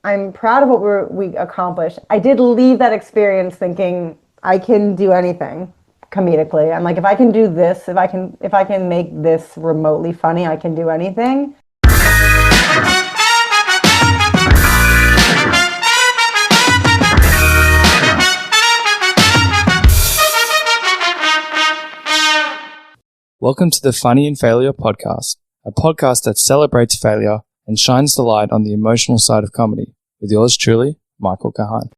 I'm proud of what we accomplished. I did leave that experience thinking I can do anything comedically. I'm like, if I can do this, if I can make this remotely funny, I can do anything. Welcome to the Funny in Failure podcast, a podcast that celebrates failure and shines the light on the emotional side of comedy, with yours truly, Michael Kahan.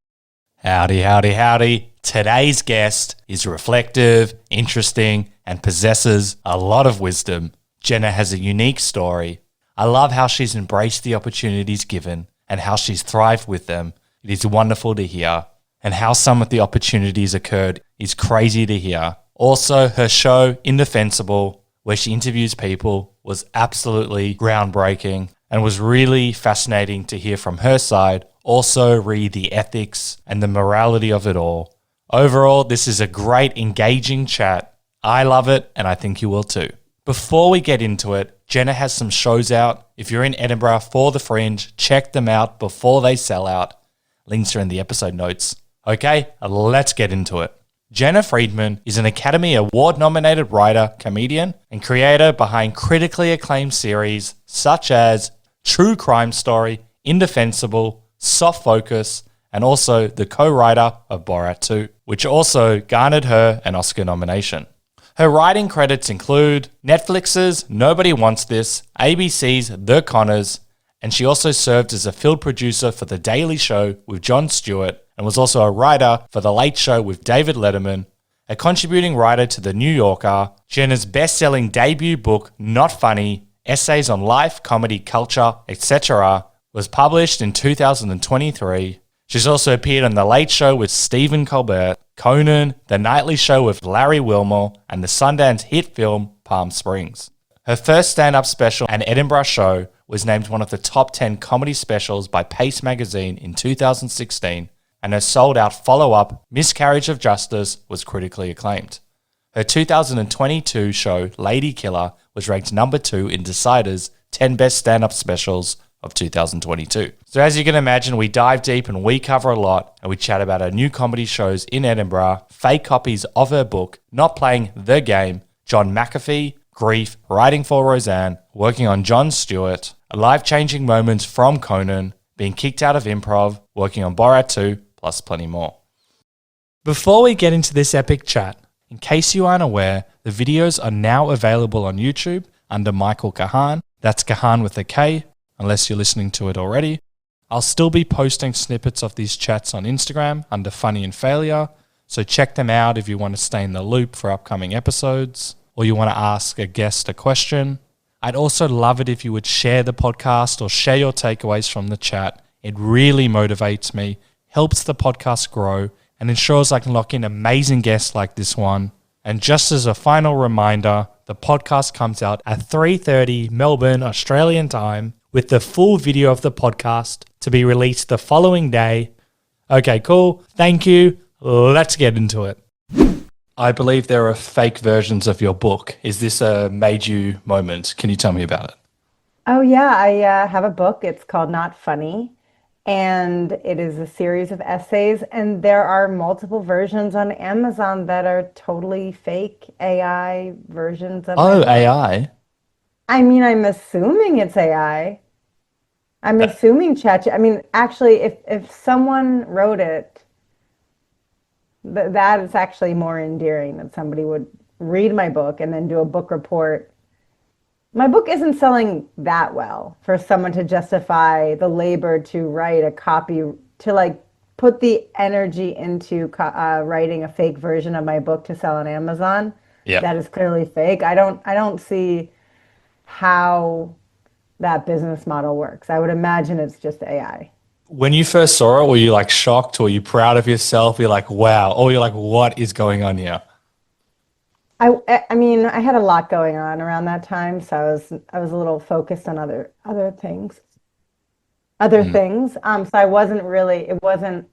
Howdy, howdy, howdy. Today's guest is reflective, interesting, and possesses a lot of wisdom. Jena has a unique story. I love how she's embraced the opportunities given and how she's thrived with them. It is wonderful to hear. And how some of the opportunities occurred is crazy to hear. Also, her show, Indefensible, where she interviews people, was absolutely groundbreaking and was really fascinating to hear from her side. Also, read the ethics and the morality of it all. Overall, this is a great, engaging chat. I love it, and I think you will too. Before we get into it, Jena has some shows out. If you're in Edinburgh for the Fringe, check them out before they sell out. Links are in the episode notes. Okay, let's get into it. Jena Friedman is an Academy Award-nominated writer, comedian, and creator behind critically acclaimed series such as True Crime Story, Indefensible, Soft Focus, and also the co-writer of BORAT 2, which also garnered her an Oscar nomination. Her writing credits include Netflix's Nobody Wants This, ABC's The Conners, and she also served as a field producer for The Daily Show with Jon Stewart, and was also a writer for The Late Show with David Letterman, a contributing writer to The New Yorker. Jena's best-selling debut book, Not Funny, Essays on Life, Comedy, Culture, etc., was published in 2023. She's also appeared on The Late Show with Stephen Colbert, Conan, The Nightly Show with Larry Wilmore, and the Sundance hit film Palm Springs. Her first stand-up special, An Edinburgh Show, was named one of the top 10 comedy specials by Pace magazine in 2016, and her sold-out follow-up, Miscarriage of Justice, was critically acclaimed. Her 2022 show, Lady Killer, was ranked number 2 in Decider's 10 Best Stand-Up Specials of 2022. So as you can imagine, we dive deep and we cover a lot, and we chat about her new comedy shows in Edinburgh, fake copies of her book, Not Playing the Game, John McAfee, Grief, Writing for Roseanne, working on Jon Stewart, life-changing moments from Conan, being kicked out of improv, working on Borat 2, plus plenty more. Before we get into this epic chat, in case you aren't aware, the videos are now available on YouTube under Michael Kahan. That's Kahan with a K, unless you're listening to it already. I'll still be posting snippets of these chats on Instagram under Funny in Failure, so check them out if you want to stay in the loop for upcoming episodes, or you want to ask a guest a question. I'd also love it if you would share the podcast or share your takeaways from the chat. It really motivates me, helps the podcast grow, and ensures I can lock in amazing guests like this one. And just as a final reminder, the podcast comes out at 3:30 Melbourne, Australian time, with the full video of the podcast to be released the following day. Okay, cool. Thank you. Let's get into it. I believe there are fake versions of your book. Is this a made you moment? Can you tell me about it? Oh yeah, I have a book. It's called Not Funny, and it is a series of essays, and there are multiple versions on Amazon that are totally fake AI versions of my book. AI? I mean, I'm assuming it's AI. I'm assuming I mean, actually, if someone wrote it, that is actually more endearing, that somebody would read my book and then do a book report. My book isn't selling that well for someone to justify the labor to write a copy, to like put the energy into writing a fake version of my book to sell on Amazon. Yeah. That is clearly fake. I don't see how that business model works. I would imagine it's just AI. When you first saw it, were you like shocked? Were you proud of yourself? You're like, wow. Or you're like, what is going on here? I mean, I had a lot going on around that time, so I was a little focused on other things. So I wasn't really, it wasn't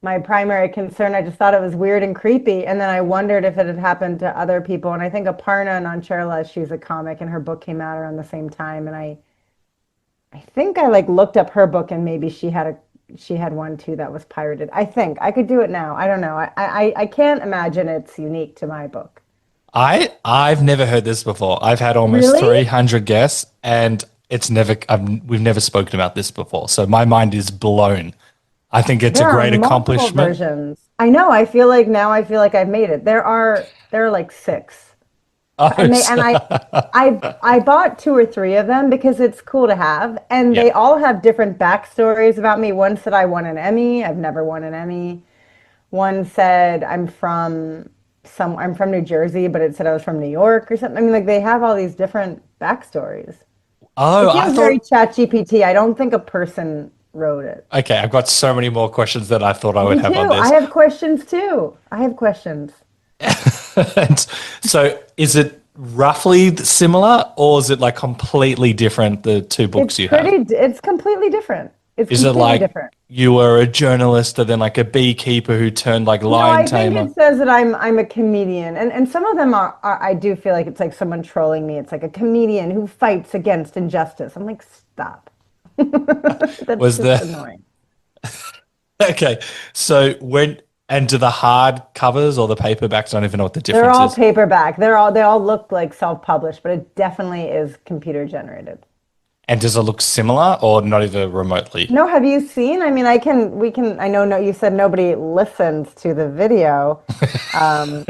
my primary concern. I just thought it was weird and creepy, and then I wondered if it had happened to other people. And I think Aparna Nancherla, she's a comic, and her book came out around the same time, and I think I like looked up her book and maybe she had one too that was pirated. I think I could do it now. I don't know. I can't imagine it's unique to my book. I've never heard this before. I've had almost Really? 300 guests, and we've never spoken about this before. So my mind is blown. I think it's a There are great multiple accomplishment. versions. I know. I feel like now I feel like I've made it. There are like six. Oh, And I bought two or three of them because it's cool to have, and yeah. they all have different backstories about me. One said I won an Emmy. I've never won an Emmy. One said I'm from New Jersey, but it said I was from New York or something. I mean, like they have all these different backstories. Oh, It I feels very thought. chat GPT. I don't think a person wrote it. Okay, I've got so many more questions than I thought I would Me have on too. I this. have questions too. I have questions. And so, is it roughly similar, or is it like completely different? The two books you have. It's completely different. It's Is it completely like different. you were a journalist and then like a beekeeper who turned like No, lion I think tamer? it says that I'm a comedian, and some of them are I do feel like it's like someone trolling me. It's like a comedian who fights against injustice. I'm like, stop. That's Was just there? annoying. Okay, so when and do the hard covers or the paperbacks? I don't even know what the They're difference all is. paperback. They all look like self-published, but it definitely is computer generated. And does it look similar or not even remotely? No, have you seen? I mean, we can, I know, no, you said nobody listens to the video. I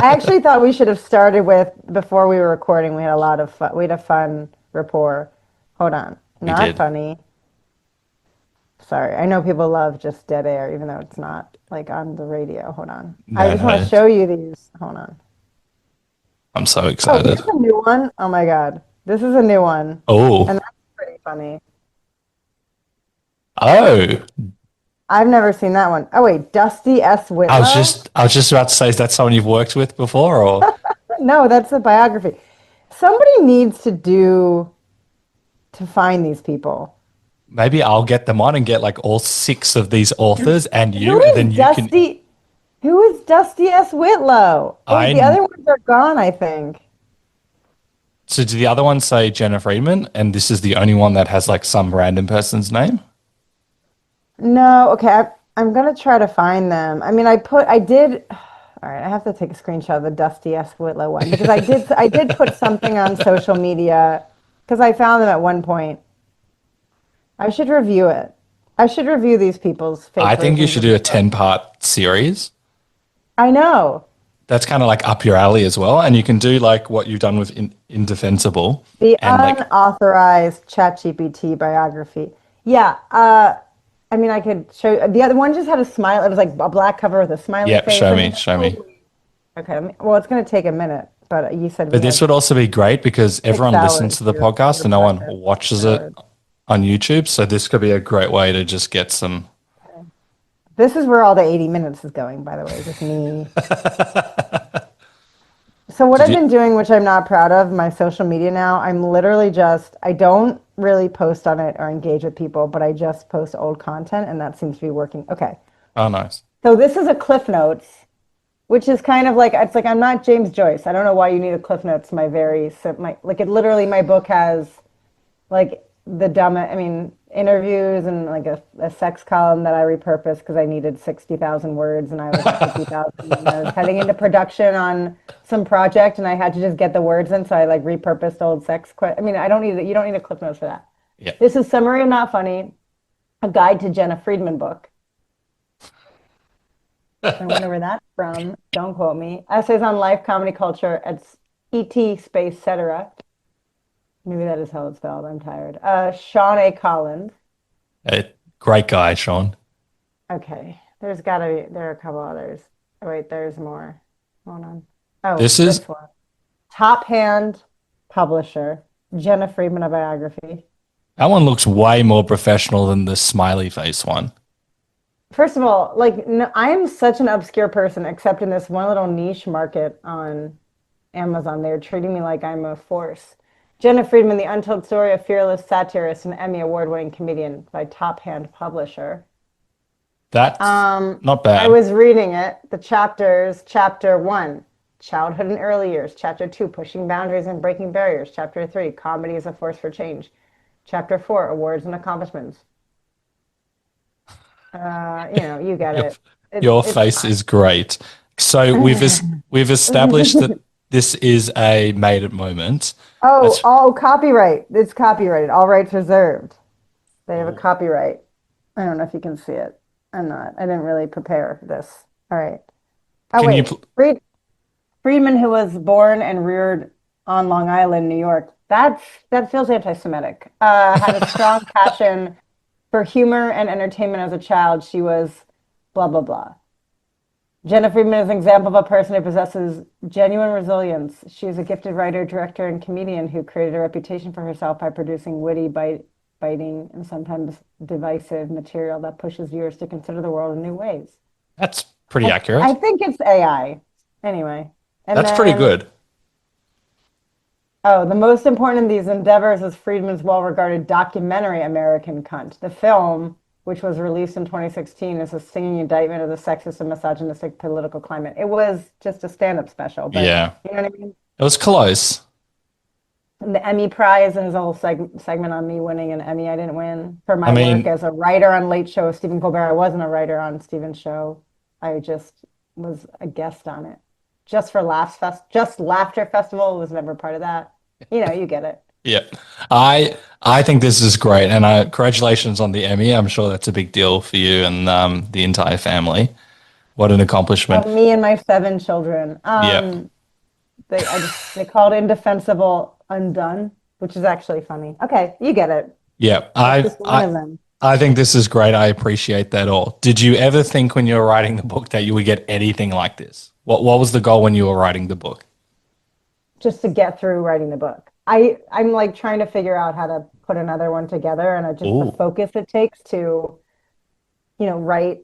actually thought we should have started with, before we were recording, we had a lot of fun, we had a fun rapport. Hold on. We Not did. funny. Sorry. I know people love just dead air, even though it's not like on the radio. Hold on. I No, just want no, to show you these. Hold on. I'm so Oh, excited. here's a new one. Oh my God. This is a new one. And Oh, that's pretty funny. oh! I've never seen that one. Oh wait, Dusty S. Whitlow? I was just about to say, is that someone you've worked with before, or No, that's a biography. Somebody needs to find these people. maybe I'll get them on and get like all six of these authors and Who you, and then is you can. Dusty? Who is Dusty S. Whitlow? Oh, wait, the I other ones are gone, I think. so do the other ones say Jena Friedman, and this is the only one that has like some random person's name? No, okay, I'm gonna try to find them. I mean, I did. All right, I have to take a screenshot of the Dusty S. Whitlow one because I did put something on social media because I found them at one point. I should review it. I should review these people's fake I think you versions should of do the a book. 10-part series. I know. That's kind of like up your alley as well. And you can do like what you've done with Indefensible The and like, unauthorized ChatGPT biography. Yeah, I mean, I could show the other one just had a smile. It was like a black cover with a smiley yeah, face. show I me, mean, show me. okay. Well, it's going to take a minute, but you said we But this had would also be great because 6 everyone listens hours to the to podcast and no one record watches it it. on YouTube. So this could be a great way to just get some. This is where all the 80 minutes is going, by the way, just me. So what Did I've you? been doing, which I'm not proud of, my social media now, I'm literally just, I don't really post on it or engage with people, but I just post old content and that seems to be working. Okay. Oh, nice. So this is a Cliff Notes, which is kind of like, it's like I'm not James Joyce. I don't know why you need a Cliff Notes. Like it literally, my book has like I mean, interviews and like a sex column that I repurposed because I needed 60,000 words and I was at 50,000 and I was heading into production on some project and I had to just get the words in. So I like repurposed old I mean, I don't need it. You don't need a Cliff Notes for that. Yeah. This is Summary of Not Funny, a guide to Jena Friedman book. I wonder where that's from. Don't quote me. Essays on life, comedy, culture. It's ET space, cetera. Maybe that is how it's spelled. I'm tired. Sean A. Collins. Great guy, Sean. Okay. There are a couple others. Oh, wait, there's more. Hold on. Oh, This is this one. Top Hand Publisher. Jena Friedman, a biography. that one looks way more professional than the smiley face one. First of all, like, no, I am such an obscure person, except in this one little niche market on Amazon. They're treating me like I'm a force. Jena Friedman, The Untold Story of Fearless Satirist and Emmy Award-winning comedian by Top Hand Publisher. That's not I bad. was reading it, the chapters, chapter 1, childhood and early years, chapter 2, pushing boundaries and breaking barriers, chapter 3, comedy is a force for change, Chapter 4, awards and accomplishments. You get Your, it. your It's face is great. So we've established that this is a made it moment. Oh, That's all copyright. It's copyrighted. All rights reserved. They have a copyright. I don't know if you can see it. I didn't really prepare this. All right. Oh, can you wait. Friedman, who was born and reared on Long Island, New York. That feels anti-Semitic. Had a strong passion for humor and entertainment as a child. She was blah, blah, blah. Jena Friedman is an example of a person who possesses genuine resilience. She is a gifted writer, director, and comedian who created a reputation for herself by producing witty, biting, and sometimes divisive material that pushes viewers to consider the world in new ways. That's pretty I accurate. think it's AI. Anyway. And That's pretty then, good. oh, the most important of these endeavors is Friedman's well-regarded documentary, American Cunt. The film, which was released in 2016, is a stinging indictment of the sexist and misogynistic political climate. It was just a stand-up special, but Yeah. you know what I mean? It was close. And the Emmy Prize and his whole segment on me winning an Emmy. I didn't win for I my work mean, as a writer on Late Show with Stephen Colbert. I wasn't a writer on Stephen's show. I just was a guest on it. Just Laughter Festival was never part of that. You get it. yeah. I think this is great, and congratulations on the Emmy. I'm sure that's a big deal for you and the entire family. What an accomplishment. Me and my 7 children. Yeah. They called Indefensible Undone, which is actually funny. Okay, you get it. Yeah. That's just one of them. I think this is great. I appreciate that all. Did you ever think when you were writing the book that you would get anything like this? What was the goal when you were writing the book? Just to get through writing the book. I'm like trying to figure out how to put another one together, and the Ooh. focus it takes to, write.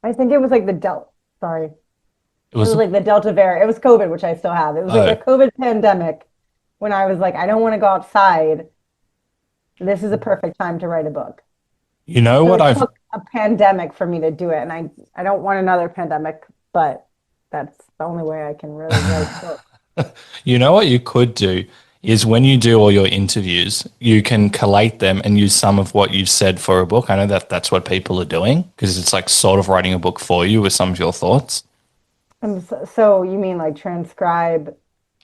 I think it was like the Delta. Sorry, it It was was like the Delta variant. It was COVID, which I still have. It was like the COVID pandemic when I was like, I don't want to go outside. This is a perfect time to write a book. you know So what it I've took a pandemic for me to do it, and I don't want another pandemic, but that's the only way I can really write a book. You know what you could do is when you do all your interviews, you can collate them and use some of what you've said for a book. I know that that's what people are doing because it's like sort of writing a book for you with some of your thoughts. And so you mean like transcribe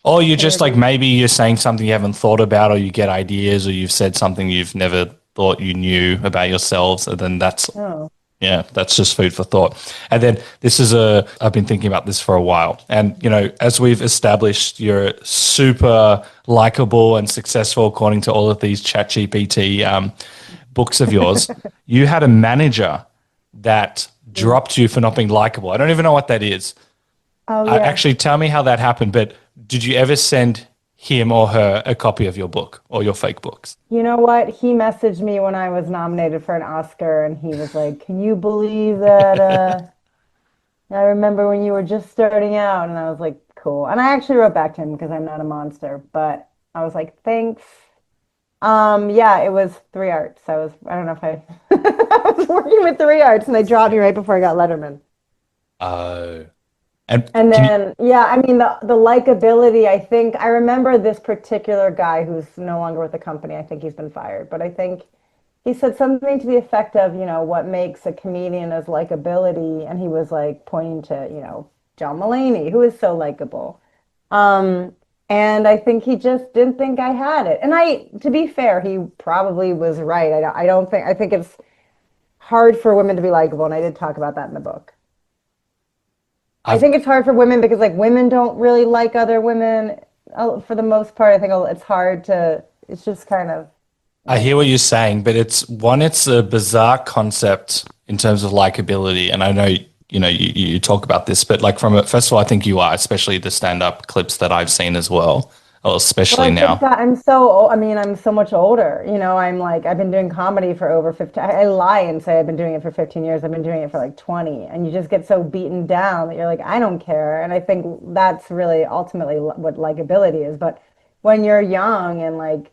Or you just like interviews? maybe you're saying something you haven't thought about, or you get ideas, or you've said something you've never thought you knew about yourselves, and then Oh, that's just food for thought. And then I've been thinking about this for a while. And, as we've established, you're super likable and successful according to all of these ChatGPT books of yours. You had a manager that dropped you for not being likable. I don't even know what that is. oh yeah. Actually, tell me how that happened. But did you ever send him or her a copy of your book or your fake books? You know what? He messaged me when I was nominated for an Oscar, and he was like, "Can you believe that? I remember when you were just starting out." And I was like, "Cool." And I actually wrote back to him because I'm not a monster, but I was like, "Thanks." Yeah, it was 3 Arts. I don't know if I, I was working with 3 Arts, and they dropped me right before I got Letterman. Oh. And And can you, then, yeah, I mean, the likability, I remember this particular guy who's no longer with the company. I think he's been fired, but I think he said something to the effect of, what makes a comedian is likability. And he was like pointing to, John Mulaney, who is so likable. Um, and I think he just didn't think I had it. And to be fair, he probably was right. I think it's hard for women to be likable. And I did talk about that in the book. I I've think it's hard for women because like women don't really like other women for the most part. I think it's hard it's just kind of, I hear what you're saying, but it's a bizarre concept in terms of likability. And I know, you talk about this, but like first of all, I think you are, especially the stand-up clips that I've seen as well, or well, especially I've just now. got, I mean, I'm so much older, I'm like, I've been doing comedy for over 15. I lie and say I've been doing it for 15 years. I've been doing it for like 20, and you just get so beaten down that you're like, I don't care. And I think that's really ultimately what likability is. But when you're young and like,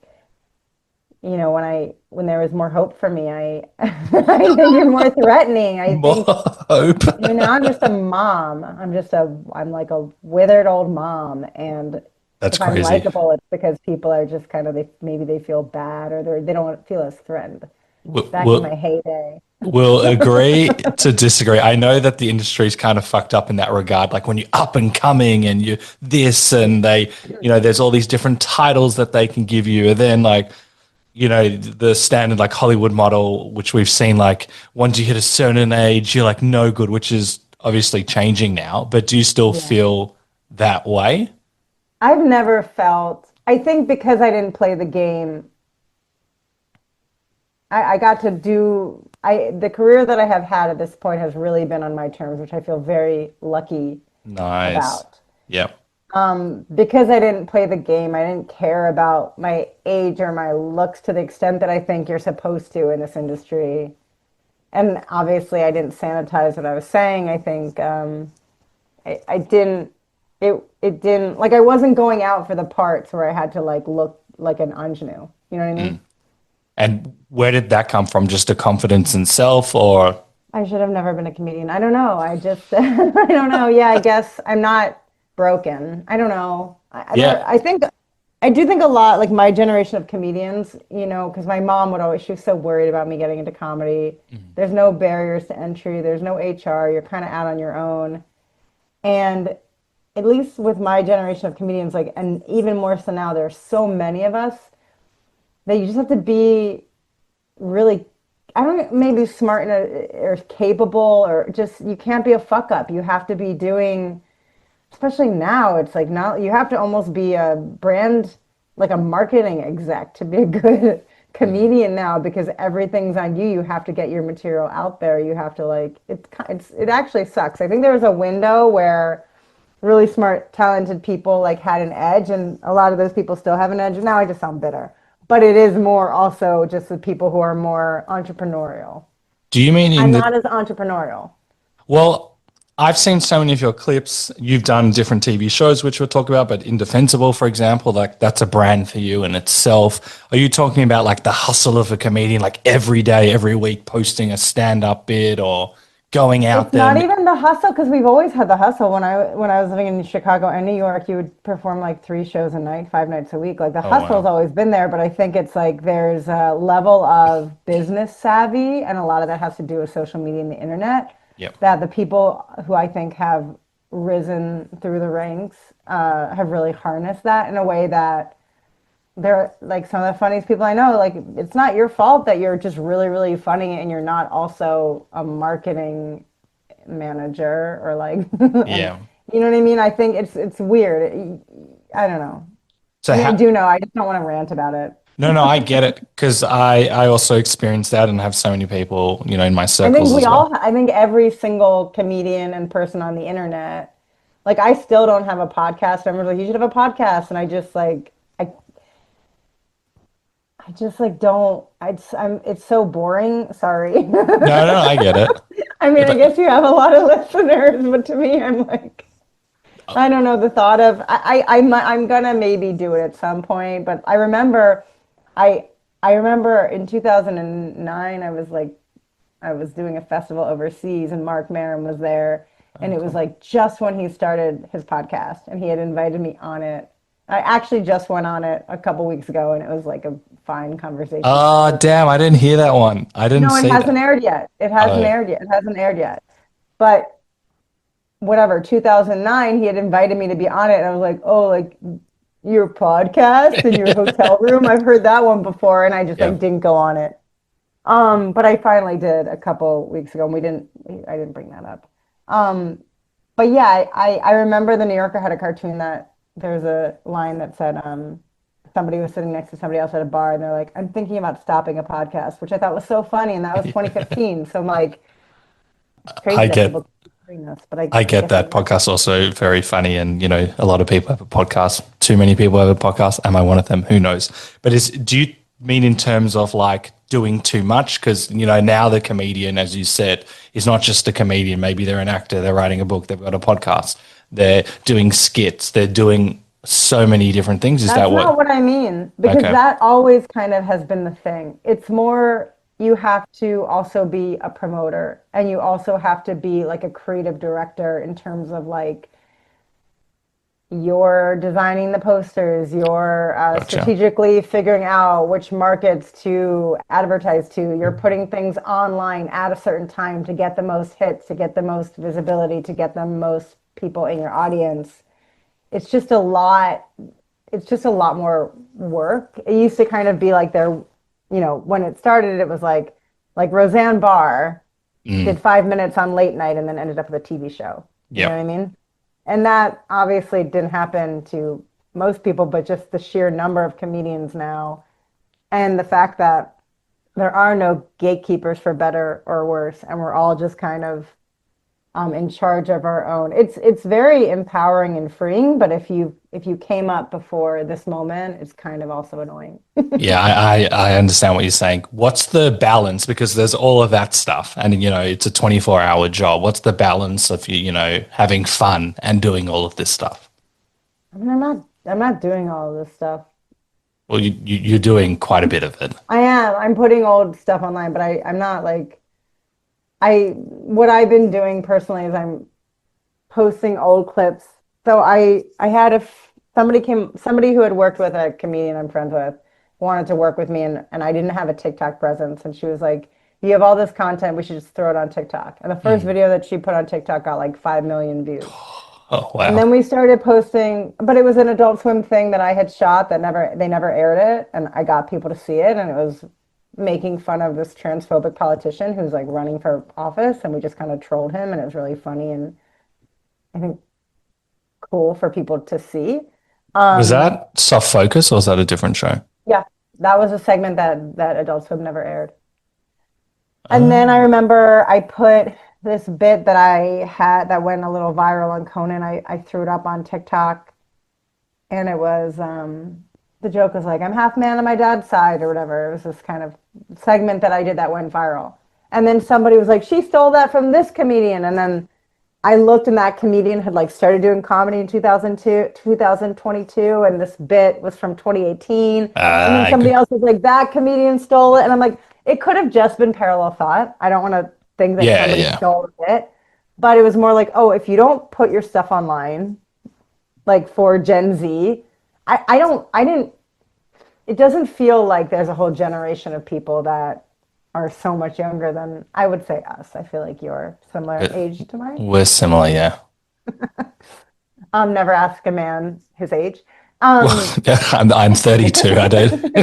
when there was more hope for me, I think you're more threatening. I More think, hope. I'm just a mom. I'm like a withered old mom, and That's If I'm crazy. likable, it's because people are just kind of maybe they feel bad or they don't feel as threatened. Back in my We'll, heyday. we'll agree to disagree. I know that the industry's kind of fucked up in that regard. Like when you're up and coming and you this and they, there's all these different titles that they can give you. And then like, the standard like Hollywood model, which we've seen like once you hit a certain age, you're like no good, which is obviously changing now. But do you still Yeah. feel that way? I've never felt, I think because I didn't play the game, I got to do, the career that I have had at this point has really been on my terms, which I feel very lucky Nice. about. Yep. Because I didn't play the game, I didn't care about my age or my looks to the extent that I think you're supposed to in this industry. And obviously, I didn't sanitize what I was saying. I think I didn't. It didn't like I wasn't going out for the parts where I had to like look like an ingenue. You know what I mean? And where did that come from? Just a confidence in self or I should have never been a comedian. I don't know. I just I don't know. Yeah, I guess I'm not broken. I don't know. yeah. I think I do think a lot like my generation of comedians, because my mom would always she was so worried about me getting into comedy. There's no barriers to entry. There's no HR. You're kind of out on your own. And at least with my generation of comedians, like, and even more so now, there are so many of us that you just have to be really, I don't know, maybe smart or capable, or just, you can't be a fuck up. You have to be doing, especially now, it's like now you have to almost be a brand, like a marketing exec to be a good comedian now because everything's on you. You have to get your material out there. You have to like, it actually sucks. I think there was a window where really smart, talented people like had an edge, and a lot of those people still have an edge. Now I just sound bitter, but it is more also just the people who are more entrepreneurial. Do you mean in I'm the not as entrepreneurial. well, I've seen so many of your clips. You've done different TV shows, which we'll talk about, but Indefensible, for example, like that's a brand for you in itself. Are you talking about like the hustle of a comedian, like every day, every week, posting a stand-up bit or going out It's there? not even the hustle because we've always had the hustle. When I was living in Chicago and New York, you would perform like 3 shows a night, 5 nights a week. Like the Oh hustle's wow. always been there, but I think it's like there's a level of business savvy, and a lot of that has to do with social media and the internet. Yep. That the people who I think have risen through the ranks have really harnessed that in a way that they're like some of the funniest people I know. Like it's not your fault that you're just really, really funny and you're not also a marketing manager or like and Yeah. you know what I mean? I think it's weird. I don't know. So I mean, I how, do know. I just don't want to rant about it. no, I get it because I also experienced that and have so many people, in my I think circles we as all, well. I think every single comedian and person on the internet, like I still don't have a podcast. Everyone's like, you should have a podcast. And I just like, I just like don't, it's so boring. Sorry. No, I get it. I mean, Yeah, I but guess you have a lot of listeners, but to me, I'm like, I don't know the thought of I'm gonna maybe do it at some point, but I I remember in 2009 I was doing a festival overseas and Mark Maron was there, and it was cool. like just when he started his podcast and he had invited me on it. I actually just went on it a couple weeks ago and it was like a fine conversation Oh, starter. damn, I didn't hear that one. I didn't No, it see hasn't that. aired yet. It hasn't Oh, aired yet. It hasn't aired yet. But whatever, 2009, he had invited me to be on it. And I was like, oh, like your podcast in your hotel room. I've heard that one before. And I just yeah. like didn't go on it. But I finally did a couple weeks ago and I didn't bring that up. Um, but yeah, I remember the New Yorker had a cartoon that there's a line that said, somebody was sitting next to somebody else at a bar and they're like, I'm thinking about stopping a podcast, which I thought was so funny. And that was 2015. So I'm like, it's I crazy that get people keep doing this, but I I get guess it that works. podcast also very funny, and a lot of people have a podcast. Too many people have a podcast. Am I one of them? Who knows? But do you mean in terms of like doing too much? Because now the comedian, as you said, is not just a comedian. Maybe they're an actor. They're writing a book. They've got a podcast. They're doing skits. They're doing so many different things. Is That's that not what? what I mean, because Okay. that always kind of has been the thing. It's more you have to also be a promoter and you also have to be like a creative director in terms of like you're designing the posters, you're Gotcha. strategically figuring out which markets to advertise to, you're putting things online at a certain time to get the most hits, to get the most visibility, to get the most people in your audience. It's just a lot. It's just a lot more work. It used to kind of be like there, when it started, it was like Roseanne Barr did 5 minutes on late night and then ended up with a TV show. You know what I Yep. mean? And that obviously didn't happen to most people, but just the sheer number of comedians now and the fact that there are no gatekeepers for better or worse, and we're all just kind of in charge of our own. It's very empowering and freeing, but if you came up before this moment, it's kind of also annoying. Yeah, I understand what you're saying. What's the balance? Because there's all of that stuff, and it's a 24-hour job. What's the balance of having fun and doing all of this stuff? I mean, I'm not doing all of this stuff. Well, you're doing quite a bit of it. I am. I'm putting old stuff online, but I'm not like what I've been doing personally is I'm posting old clips. So I had somebody who had worked with a comedian I'm friends with wanted to work with me, and I didn't have a TikTok presence, and she was like, "You have all this content, we should just throw it on TikTok." And the first video that she put on TikTok got like 5 million views. Oh, And wow. then we started posting, but it was an Adult Swim thing that I had shot that they never aired it, and I got people to see it, and it was making fun of this transphobic politician who's like running for office, and we just kind of trolled him, and it was really funny and I think cool for people to see. Was Um, that soft focus or was that a different show? yeah, that was a segment that Adult Swim never aired. And then I Oh, remember I put this bit that I had that went a little viral on Conan. I threw it up on TikTok, and it was the joke was like, I'm half man on my dad's side or whatever. It was this kind of segment that I did that went viral. And then somebody was like, she stole that from this comedian. And then I looked, and that comedian had like started doing comedy in 2002, 2022, and this bit was from 2018. And then somebody else was like, that comedian stole it. And I'm like, it could have just been parallel thought. I don't want to think that yeah, somebody yeah. stole it. But it was more like, oh, if you don't put your stuff online, like for Gen Z, I didn't, it doesn't feel like there's a whole generation of people that are so much younger than, I would say, us. I feel like you're similar age to mine. We're similar, yeah. Never ask a man his age. Well, Um, I'm 32. I don't.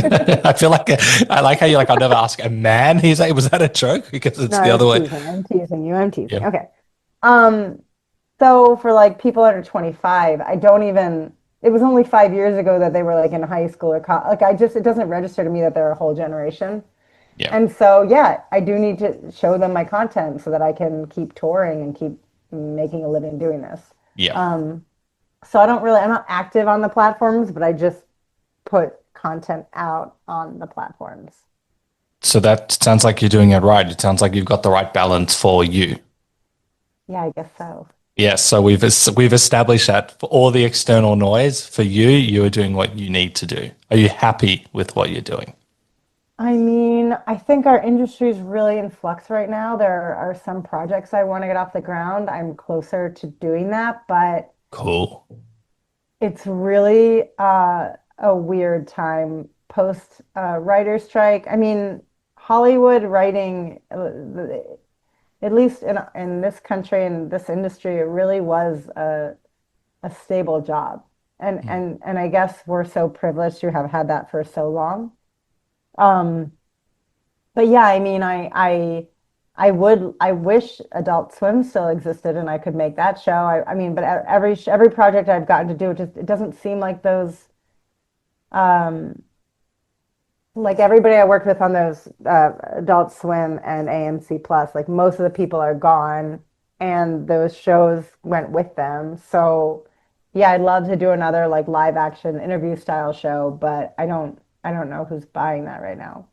I feel like I like how you're like I'll never ask a man. He's like, was that a joke? Because it's no, the I'm other way. teasing. I'm teasing you. I'm teasing. Yeah. Okay. Um, so for like people under 25, I don't even, it was only 5 years ago that they were like in high school or like it doesn't register to me that they're a whole generation. Yeah. And so, yeah, I do need to show them my content so that I can keep touring and keep making a living doing this. Yeah. So I'm not active on the platforms, but I just put content out on the platforms. So that sounds like you're doing it right. It sounds like you've got the right balance for you. Yeah, I guess so. Yes. So we've established that for all the external noise, for you, you are doing what you need to do. Are you happy with what you're doing? I mean, I think our industry is really in flux right now. There are some projects I want to get off the ground. I'm closer to doing that, but Cool. it's really a weird time post writer strike. I mean, Hollywood writing, at least in this country and this industry, it really was a stable job. And I guess we're so privileged to have had that for so long. Um, but yeah, I mean, I wish Adult Swim still existed and I could make that show. I mean, but every project I've gotten to do, it doesn't seem like those, um, like everybody I worked with on those Adult Swim and AMC Plus, like most of the people are gone, and those shows went with them. So yeah, I'd love to do another like live action interview style show, but I don't know who's buying that right now.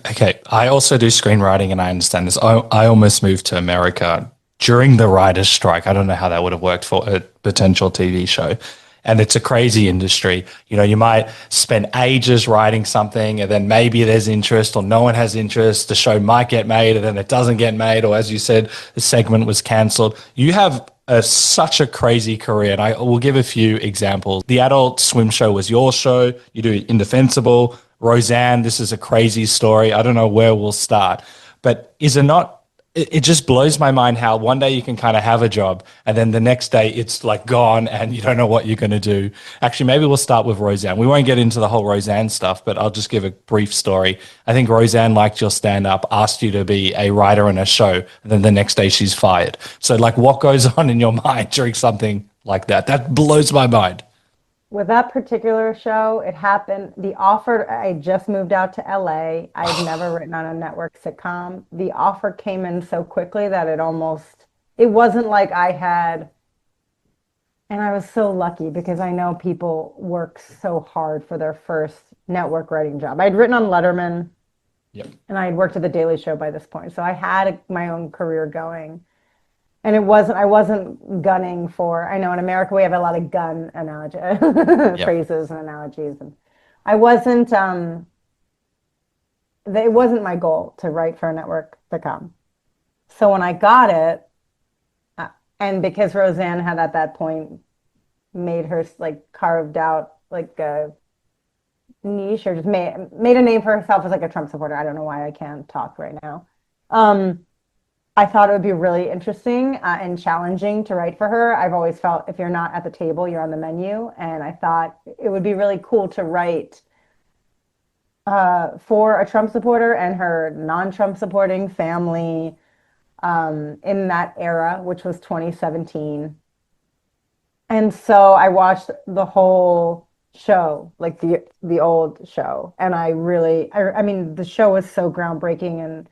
Okay. I also do screenwriting and I understand this. I almost moved to America during the writer's strike. I don't know how that would have worked for a potential TV show. And it's a crazy industry. You know, you might spend ages writing something and then maybe there's interest or no one has interest. The show might get made and then it doesn't get made. Or as you said, the segment was canceled. You have such a crazy career. And I will give a few examples. The Adult Swim show was your show. You do Indefensible. Roseanne, this is a crazy story. I don't know where we'll start. But is it not, it just blows my mind how one day you can kind of have a job and then the next day it's like gone and you don't know what you're going to do. Actually, maybe we'll start with Roseanne. We won't get into the whole Roseanne stuff, but I'll just give a brief story. I think Roseanne liked your stand up, asked you to be a writer in a show, and then the next day she's fired. So, like, what goes on in your mind during something like that? That blows my mind. With that particular show, it happened. The offer, I just moved out to LA. I'd never written on a network sitcom. The offer came in so quickly that it wasn't like I had, and I was so lucky because I know people work so hard for their first network writing job. I'd written on Letterman Yep. and I had worked at the Daily Show by this point. So I had my own career going. And I wasn't gunning for, I know in America we have a lot of gun analogy, Yep. phrases and analogies. And I wasn't, it wasn't my goal to write for a network sitcom. So when I got it, and because Roseanne had at that point made her like carved out like a niche or just made a name for herself as like a Trump supporter. I don't know why I can't talk right now. I thought it would be really interesting and challenging to write for her. I've always felt if you're not at the table, you're on the menu. And I thought it would be really cool to write for a Trump supporter and her non-Trump supporting family in that era, which was 2017. And so I watched the whole show, like the old show. And I mean, the show was so groundbreaking and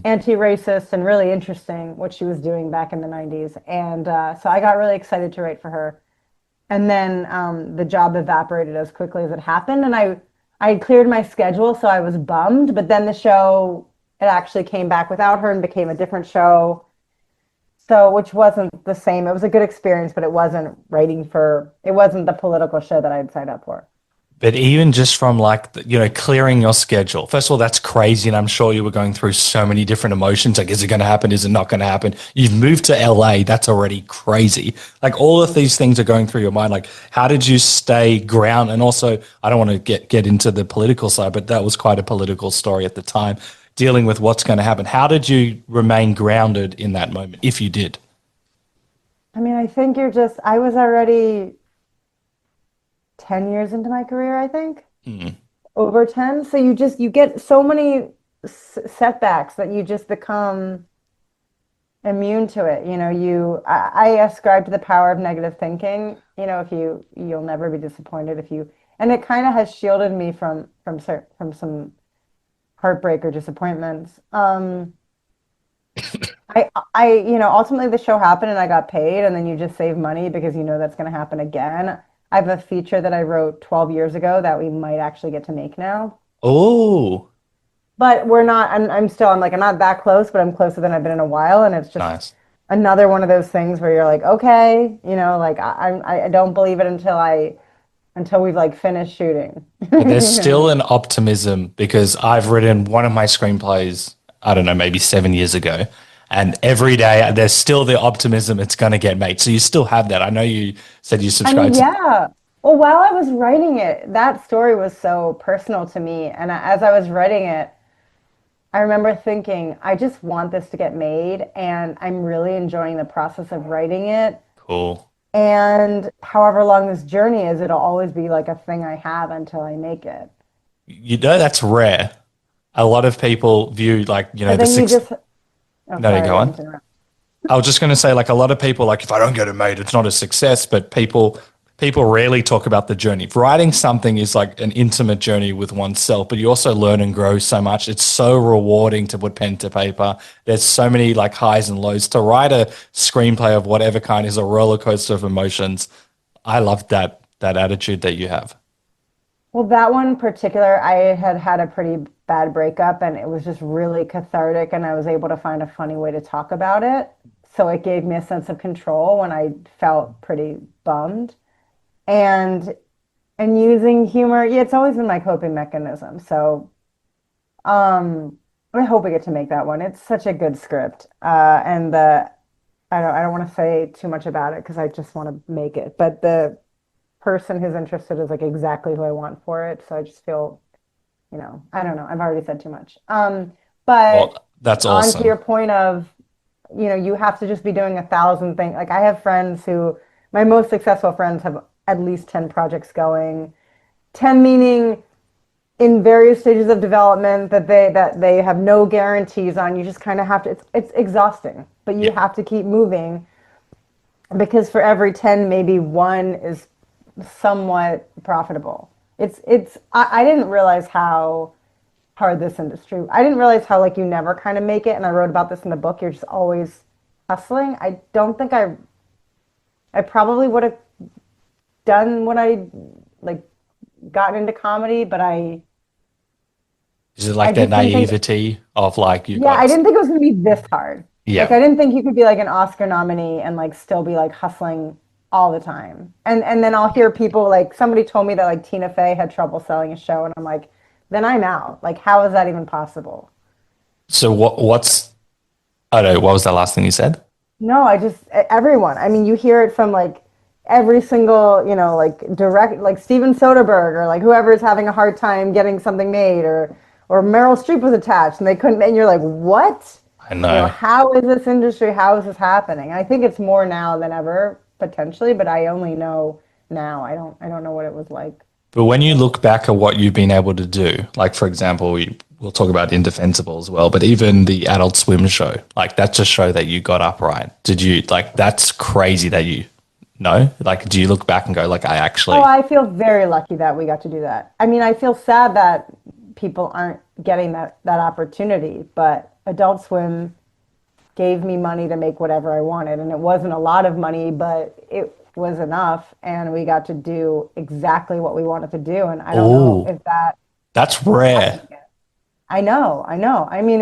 anti-racist and really interesting what she was doing back in the 90s. And so I got really excited to write for her. And then the job evaporated as quickly as it happened. And I had cleared my schedule, so I was bummed. But then the show, it actually came back without her and became a different show. So, which wasn't the same. It was a good experience, but it wasn't the political show that I'd signed up for. But even just from like, clearing your schedule, first of all, that's crazy. And I'm sure you were going through so many different emotions. Like, is it going to happen? Is it not going to happen? You've moved to LA. That's already crazy. Like all of these things are going through your mind. Like, how did you stay grounded? And also, I don't want to get into the political side, but that was quite a political story at the time, dealing with what's going to happen. How did you remain grounded in that moment, if you did? I mean, I think I was already 10 years into my career, I think. Over 10. So you get so many setbacks that you just become immune to it. I ascribe to the power of negative thinking. If you'll never be disappointed and it kind of has shielded me from some heartbreak or disappointments. Ultimately the show happened and I got paid, and then you just save money because that's going to happen again. I have a feature that I wrote 12 years ago that we might actually get to make now. Oh, But we're not, I'm not that close, but I'm closer than I've been in a while. And it's just nice. another one of those things where you're like, okay, like I don't believe it until we've like finished shooting. But there's still an optimism because I've written one of my screenplays, I don't know, maybe 7 years ago. And every day there's still the optimism it's going to get made. So you still have that. I know you said you subscribed. Yeah. Well, while I was writing it, that story was so personal to me. And as I was writing it, I remember thinking, I just want this to get made. And I'm really enjoying the process of writing it. Cool. And however long this journey is, it'll always be like a thing I have until I make it. That's rare. A lot of people view like, But then you just, oh, No, sorry, you go I on. didn't interrupt. I was just going to say, like, a lot of people, like, if I don't get it made, it's not a success. But people rarely talk about the journey. Writing something is like an intimate journey with oneself, but you also learn and grow so much. It's so rewarding to put pen to paper. There's so many like highs and lows. To write a screenplay of whatever kind is a roller coaster of emotions. I love that attitude that you have. Well, that one in particular, I had a pretty bad breakup and it was just really cathartic, and I was able to find a funny way to talk about it. So it gave me a sense of control when I felt pretty bummed. and using humor. Yeah, it's always been my coping mechanism. So I hope we get to make that one. It's such a good script. And the I don't want to say too much about it because I just want to make it. But the person who's interested is like exactly who I want for it. So I just feel, I don't know. I've already said too much. But Well, that's on to awesome. your point of, you have to just be doing 1,000 things. Like I have friends who, my most successful friends have at least 10 projects going. 10 meaning in various stages of development that they have no guarantees on. You just kind of have to, it's exhausting, but you Yeah. have to keep moving because for every 10, maybe one is somewhat profitable. I didn't realize how hard this industry. I didn't realize how like you never kind of make it, and I wrote about this in the book. You're just always hustling. I don't think I probably would have done what I like gotten into comedy, but Is it I like that just didn't think. naivety of like you Yeah, I got, didn't think it was gonna be this hard. Like yeah. I didn't think you could be like an Oscar nominee and like still be like hustling all the time. And then I'll hear people like somebody told me that like Tina Fey had trouble selling a show, and I'm like, then I'm out. Like, how is that even possible? So what's, I don't know, what was that last thing you said? No, everyone. I mean, you hear it from like every single, like direct, like Steven Soderbergh or like whoever's having a hard time getting something made, or Meryl Streep was attached and they couldn't, and you're like, what? I know. How is this industry? How is this happening? I think it's more now than ever potentially, but I only know now. I don't know what it was like. But when you look back at what you've been able to do, like for example, we'll talk about Indefensible as well, but even the Adult Swim show, like that's a show that you got up right. Did you like that's crazy that you know? Like do you look back and go like I Oh, actually I feel very lucky that we got to do that. I mean, I feel sad that people aren't getting that opportunity, but Adult Swim gave me money to make whatever I wanted. And it wasn't a lot of money, but it was enough. And we got to do exactly what we wanted to do. And I don't know oh, if that that's happened rare. again. I know, I know. I mean,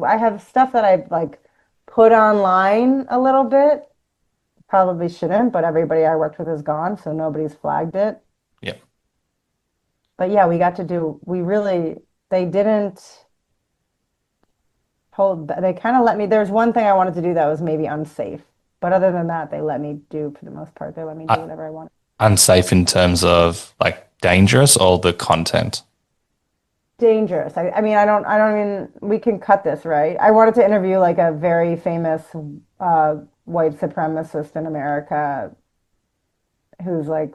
I have stuff that I've like put online a little bit. Probably shouldn't, but everybody I worked with is gone, so nobody's flagged it. Yeah. But yeah, they didn't they kind of let me, there's one thing I wanted to do that was maybe unsafe. But other than that, they let me do, for the most part, they let me do Uh, whatever I wanted. unsafe in terms of like dangerous or the content. Dangerous. I mean, I don't even, we can cut this, right? I wanted to interview like a very famous uh, white supremacist in America who's like,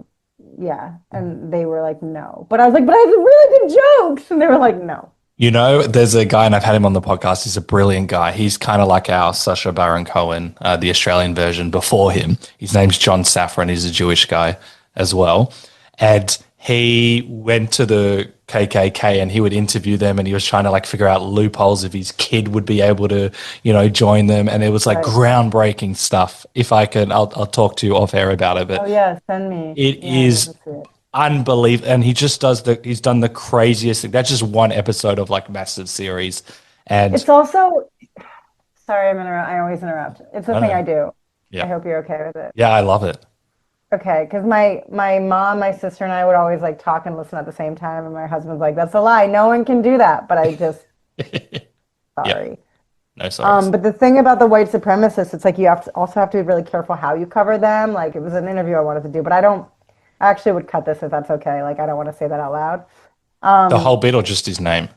yeah. And they were like, no. But I was like, but I have really good jokes. And they were like, no. You know, there's a guy, and I've had him on the podcast. He's a brilliant guy. He's kind of like our Sacha Baron Cohen, the Australian version before him. His name's John Safran. He's a Jewish guy as well. And he went to the KKK and he would interview them and he was trying to like figure out loopholes if his kid would be able to, join them. And it was like Right. groundbreaking stuff. If I can, I'll talk to you off air about it. Oh But yeah, send me. it Yeah, I need is to see it. unbelievable. And he's done the craziest thing. That's just one episode of like massive series. And It's also, sorry, I always interrupt. It's the I don't thing know. I do. I Yeah. hope you're okay with it. Yeah, I love it. Okay, because my mom, my sister, and I would always like talk and listen at the same time, and my husband's like, "That's a lie. No one can do that." But I just Yeah. sorry. No sorries. But the thing about the white supremacists, it's like you have to be really careful how you cover them. Like it was an interview I wanted to do, but I don't. I actually would cut this if that's okay. Like I don't want to say that out loud. The whole bit or just his name?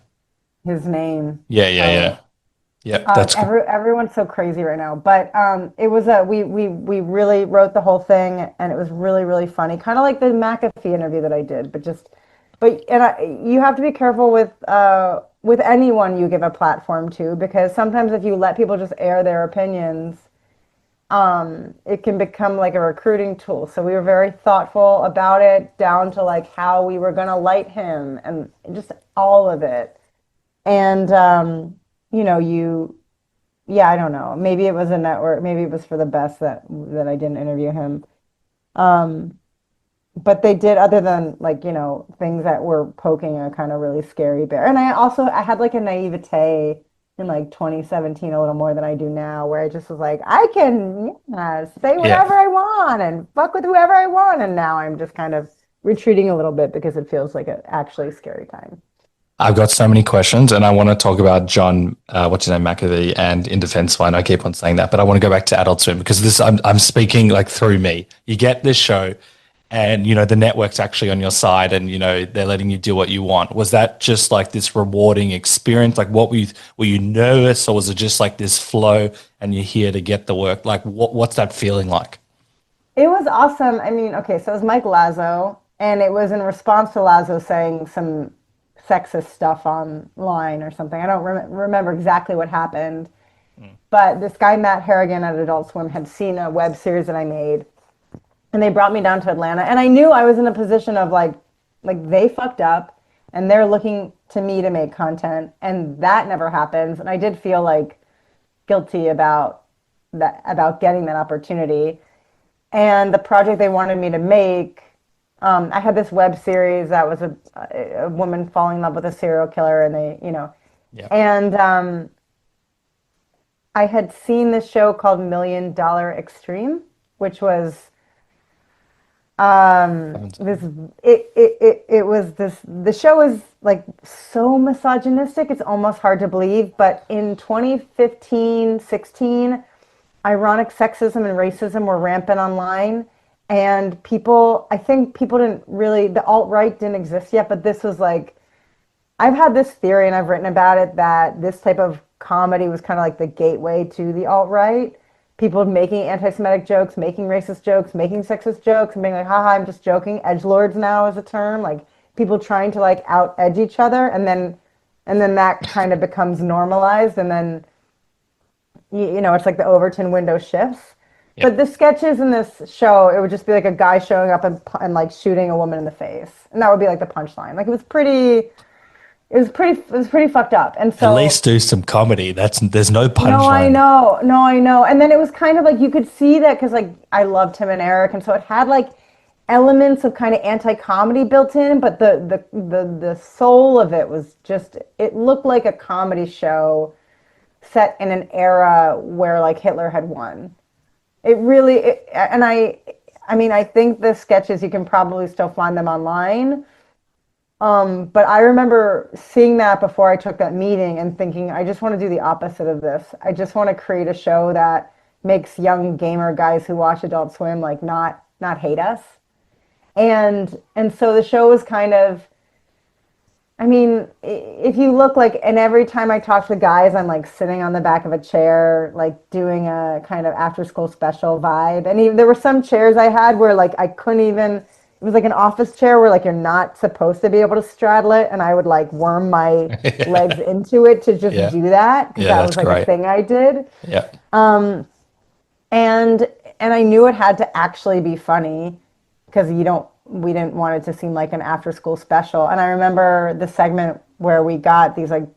His name. Yeah, yeah, Oh, yeah. Yeah, that's good. everyone's so crazy right now, but it was we really wrote the whole thing, and it was really really funny, kind of like the McAfee interview that I did, you have to be careful with anyone you give a platform to, because sometimes if you let people just air their opinions, it can become like a recruiting tool. So we were very thoughtful about it, down to like how we were gonna light him and just all of it. And you know, you yeah, I don't know. Maybe it was a network, maybe it was for the best that I didn't interview him. Um, but they did, other than like, things that were poking a kind of really scary bear. And I had like a naivete in like 2017 a little more than I do now, where I just was like, I can say Yeah. whatever I want and fuck with whoever I want. And now I'm just kind of retreating a little bit because it feels like an actually scary time. I've got so many questions, and I want to talk about John, what's his name, McAfee, and Indefensible. I know I keep on saying that, but I want to go back to Adult Swim because this I'm speaking like through me. You get this show, and the network's actually on your side, and they're letting you do what you want. Was that just like this rewarding experience? Like, what were you nervous, or was it just like this flow, and you're here to get the work? Like, what's that feeling like? It was awesome. I mean, okay, so it was Mike Lazo, and it was in response to Lazo saying some sexist stuff online or something. I don't remember exactly what happened, but this guy, Matt Harrigan at Adult Swim, had seen a web series that I made, and they brought me down to Atlanta, and I knew I was in a position of like they fucked up, and they're looking to me to make content, and that never happens, and I did feel like guilty about that, about getting that opportunity. And the project they wanted me to make, I had this web series that was a woman falling in love with a serial killer, and Yeah. and I had seen this show called Million Dollar Extreme, which was this it was this the show is like so misogynistic, it's almost hard to believe. But in 2015, 16, ironic sexism and racism were rampant online, and I think people didn't really, the alt-right didn't exist yet, but this was like, I've had this theory and I've written about it, that this type of comedy was kind of like the gateway to the alt-right. People making anti-Semitic jokes, making racist jokes, making sexist jokes, and being like, haha, I'm just joking. Edgelords now is a term, like people trying to like out-edge each other, and then that kind of becomes normalized, and then it's like the Overton window shifts. Yeah. But the sketches in this show, it would just be like a guy showing up and like shooting a woman in the face, and that would be like the punchline. Like it was pretty fucked up. And At so least do some comedy. There's no no, I punchline. know, no, I know. And then it was kind of like you could see that because like I loved Tim and Eric, and so it had like elements of kind of anti-comedy built in, but the soul of it was just, it looked like a comedy show set in an era where like Hitler had won. And I mean, I think the sketches, you can probably still find them online. But I remember seeing that before I took that meeting and thinking, I just want to do the opposite of this. I just want to create a show that makes young gamer guys who watch Adult Swim like not hate us. And so the show was kind of, I mean, if you look like, and every time I talk to guys, I'm like sitting on the back of a chair, like doing a kind of after school special vibe. And even, there were some chairs I had where like I couldn't even, it was like an office chair where like you're not supposed to be able to straddle it. And I would like worm my legs into it to just Yeah. do that. Because Yeah, that that's was like great. a thing I did. Yeah. And I knew it had to actually be funny because we didn't want it to seem like an after school special. And I remember the segment where we got these like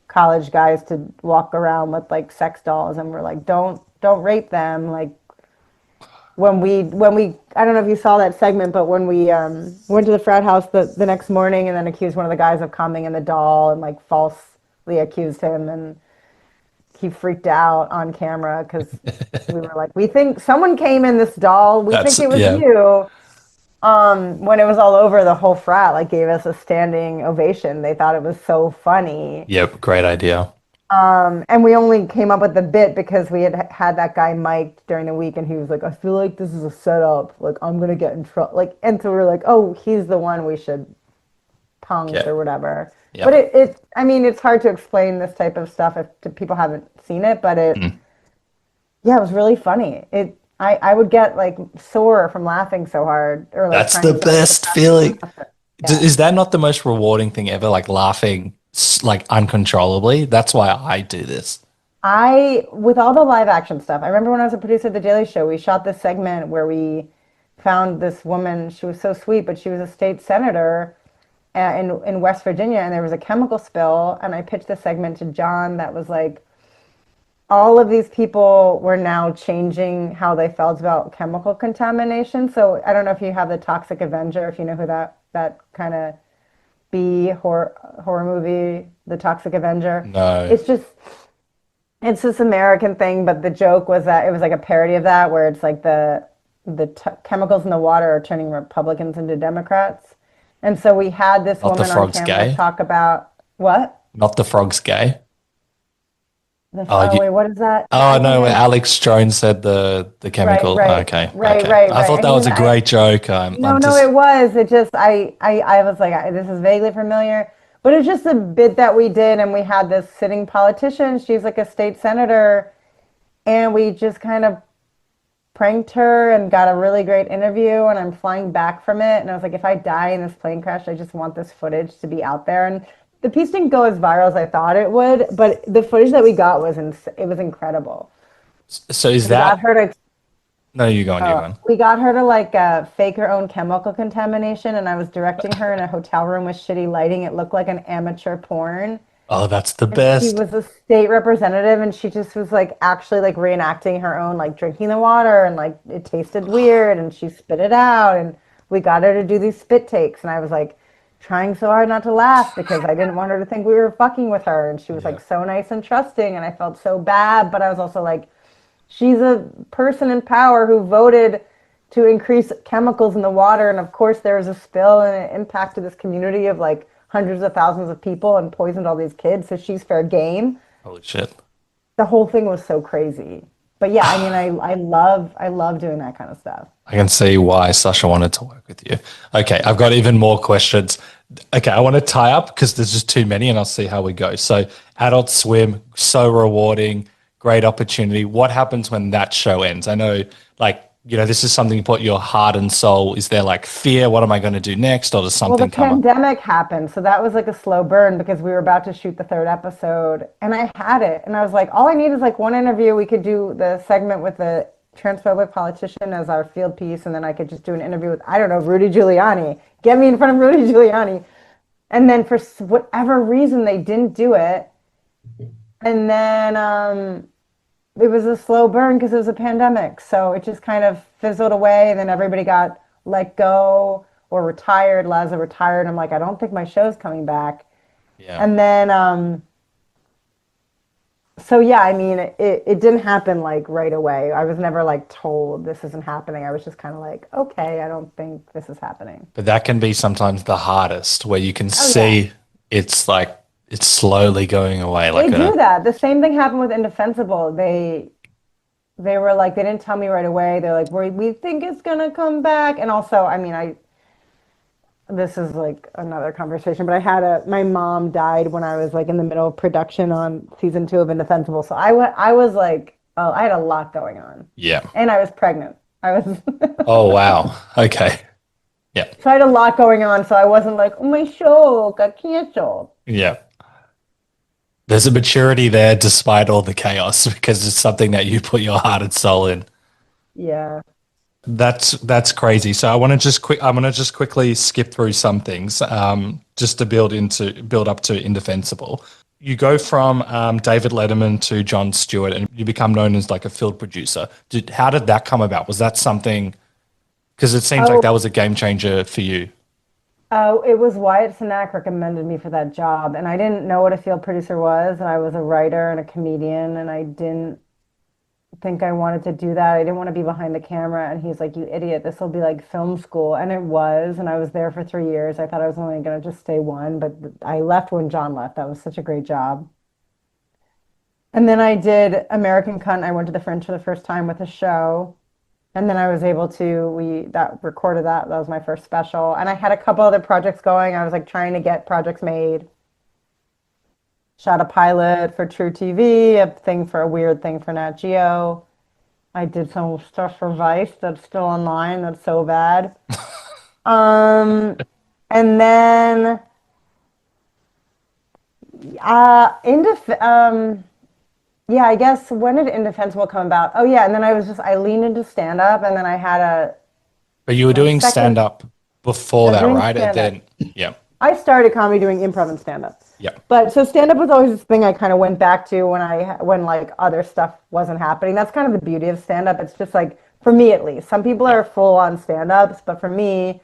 college guys to walk around with like sex dolls, and we're like, don't rape them. Like when we I don't know if you saw that segment, but when we went to the frat house the next morning and then accused one of the guys of coming in the doll and like falsely accused him, and he freaked out on camera because we were like, we think someone came in this doll. We think it was Yeah. you. When it was all over, the whole frat like gave us a standing ovation. They thought it was so funny. Yep. Great idea. And we only came up with the bit because we had that guy mic'd during the week, and he was like, I feel like this is a setup. Like, I'm going to get in trouble. Like, and so we were like, oh, he's the one we should punks Yeah. or whatever. Yep. But I mean, it's hard to explain this type of stuff if people haven't seen it, but yeah, it was really funny. I would get like sore from laughing so hard, or like That's trying the to get best past feeling. Yeah. Is that not the most rewarding thing ever? Like laughing like uncontrollably. That's why I do this. With all the live action stuff, I remember when I was a producer at The Daily Show, we shot this segment where we found this woman. She was so sweet, but she was a state senator in West Virginia, and there was a chemical spill. And I pitched the segment to John that was like, all of these people were now changing how they felt about chemical contamination. So I don't know if you have the Toxic Avenger, if you know who that kind of B horror movie, The Toxic Avenger? No. It's this American thing, but the joke was that it was like a parody of that, where it's like chemicals in the water are turning Republicans into Democrats. And so we had this Not the woman on frog's camera gay? talk about what? Not the frog's gay? Wait, what is that? Oh, I no, where think Alex Jones said the right, chemical. right, Okay, right, okay. right, I right. thought I that was mean, a great joke. no, it was. It just, I was like, this is vaguely familiar, but it's just a bit that we did, and we had this sitting politician. She's like a state senator, and we just kind of pranked her and got a really great interview. And I'm flying back from it, and I was like, if I die in this plane crash, I just want this footage to be out there. And the piece didn't go as viral as I thought it would, but the footage that we got was it was incredible. So is We got that... her to No, you're going. we got her to like fake her own chemical contamination, and I was directing her in a hotel room with shitty lighting. It looked like an amateur porn. Oh, that's the She best. was a state representative, and she just was like actually like reenacting her own like drinking the water, and like it tasted weird, and she spit it out, and we got her to do these spit takes, and I was like trying so hard not to laugh because I didn't want her to think we were fucking with her, and she was like so nice and trusting, and I felt so bad, but I was also like, she's a person in power who voted to increase chemicals in the water, and of course there was a spill, and it impacted this community of like hundreds of thousands of people and poisoned all these kids, so she's fair game. Holy shit. The whole thing was so crazy. But yeah, I mean, I love doing that kind of stuff. I can see why Sasha wanted to work with you. Okay, I've got even more questions. Okay, I want to tie up because there's just too many, and I'll see how we go. So, Adult Swim, so rewarding, great opportunity. What happens when that show ends? I know, like, you know, this is something you put your heart and soul. Is there like fear? What am I going to do next? Or does Well, the something come up? pandemic happened, so that was like a slow burn because we were about to shoot the third episode, and I had it, and I was like, all I need is like one interview. We could do the segment with the transphobic politician as our field piece, and then I could just do an interview with, I don't know, Rudy Giuliani. Get me in front of Rudy Giuliani. And then for whatever reason, they didn't do it. And then it was a slow burn because it was a pandemic. So it just kind of fizzled away, and then everybody got let go or retired. Liza retired. I'm like, I don't think my show's coming back. Yeah. And then, so yeah, I mean, it didn't happen like right away. I was never like told this isn't happening. I was just kind of like, okay, I don't think this is happening. But that can be sometimes the hardest, where you can Yeah. see it's like it's slowly going away. Like They do that. The same thing happened with Indefensible. They were like, they didn't tell me right away. They're like, we think it's gonna come back. And also, I mean, this is like another conversation, but my mom died when I was like in the middle of production on season 2 of Indefensible. So I was like, oh, I had a lot going on. Yeah. And I was pregnant. I was Oh, wow. Okay. Yeah. so I had a lot going on. So I wasn't like, oh, my show got canceled. Yeah. There's a maturity there despite all the chaos because it's something that you put your heart and soul in. Yeah. That's crazy. So I'm gonna just quickly skip through some things, just to build up to Indefensible. You go from David Letterman to Jon Stewart, and you become known as like a field producer. How did that come about? Was that something? Because it seems like that was a game changer for you. It was Wyatt Cenac recommended me for that job, and I didn't know what a field producer was, and I was a writer and a comedian, and I didn't think I wanted to do that. I didn't want to be behind the camera, and he's like, you idiot, this will be like film school, and it was, and I was there for 3 years. I thought I was only going to just stay one, but I left when John left. That was such a great job. And then I did American Cunt. I went to the Fringe for the first time with a show. And then I was able to, recorded that. That was my first special. And I had a couple other projects going. I was like trying to get projects made. Shot a pilot for True TV, a weird thing for Nat Geo. I did some stuff for Vice that's still online. That's so bad. And then, yeah, I guess when did Indefensible come about? Oh yeah, and then I leaned into stand up, and then I had But you were doing second- stand up before that, doing right? And stand-up. then, yeah, I started comedy doing improv and stand up. yeah, But so stand up was always this thing I kind of went back to when like other stuff wasn't happening. That's kind of the beauty of stand up. It's just like, for me at least, some people are full on stand ups, but for me,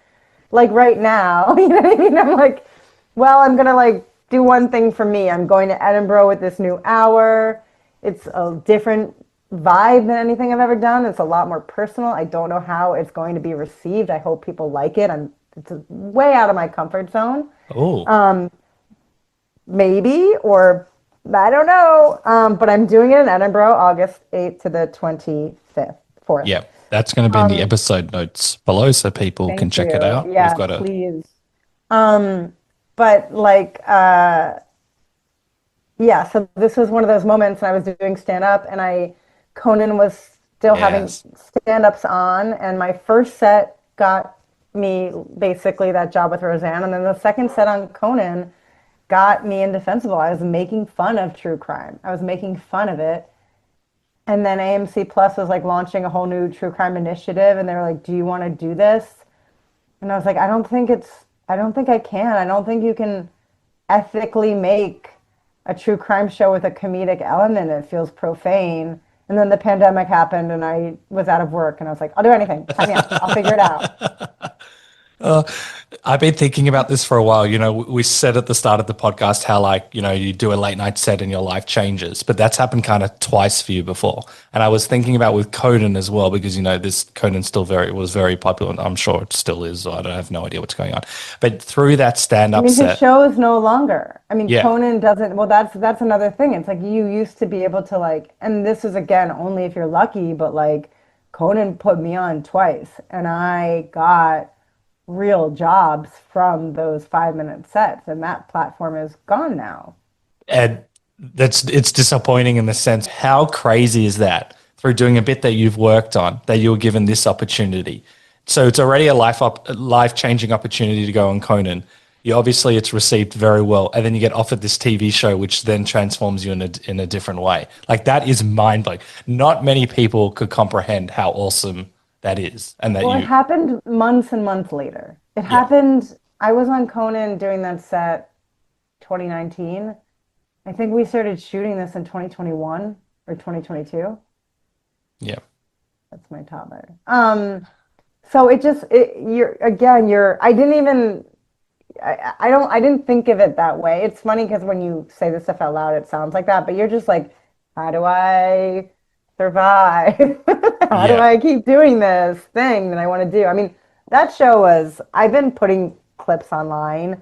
like right now, you know what I mean? I'm like, Well, I'm gonna like do one thing for me. I'm going to Edinburgh with this new hour. It's a different vibe than anything I've ever done. It's a lot more personal. I don't know how it's going to be received. I hope people like it. It's way out of my comfort zone. Oh, Maybe, or I don't know. But I'm doing it in Edinburgh, August 8th to the 25th, 4th. yeah. That's going to be in the episode notes below so people can Thank check it you. out. We've Yeah, got a, please. But like, yeah, so this was one of those moments and I was doing stand up and Conan was still having yes. stand ups on. And my first set got me basically that job with Roseanne. And then the second set on Conan got me indefensible. I was making fun of true crime, I was making fun of it. And then AMC Plus was like launching a whole new true crime initiative. And they were like, do you want to do this? And I was like, I don't think I can. I don't think you can ethically make a true crime show with a comedic element. It feels profane. And then the pandemic happened and I was out of work and I was like, I'll do anything. Sign me up. I'll figure it out. I've been thinking about this for a while. You know, we said at the start of the podcast how, like, you know, you do a late night set and your life changes, but that's happened kind of twice for you before. And I was thinking about with Conan as well, because, you know, this Conan was very popular and I'm sure it still is. So I don't have no idea what's going on. But through that stand I up mean, his set, show is no longer. I mean, yeah, Conan doesn't. Well, that's another thing. It's like you used to be able to like, and this is again only if you're lucky, but like Conan put me on twice, and I got real jobs from those 5 minute sets, and that platform is gone now. and it's disappointing in the sense, how crazy is that through doing a bit that you've worked on, that you were given this opportunity. So it's already a life changing opportunity to go on Conan. You obviously it's received very well, and then you get offered this TV show, which then transforms you in a different way. Like that is mind blowing. Not many people could comprehend how awesome that is, and that Well, it you, happened months and months later. It yeah, happened. I was on Conan doing that set 2019. I think we started shooting this in 2021 or 2022. yeah, That's my toddler. So I didn't even, I didn't think of it that way. It's funny because when you say this stuff out loud, it sounds like that, but you're just like, how do I survive? How do yeah, I keep doing this thing that I want to do? I mean, that show was, I've been putting clips online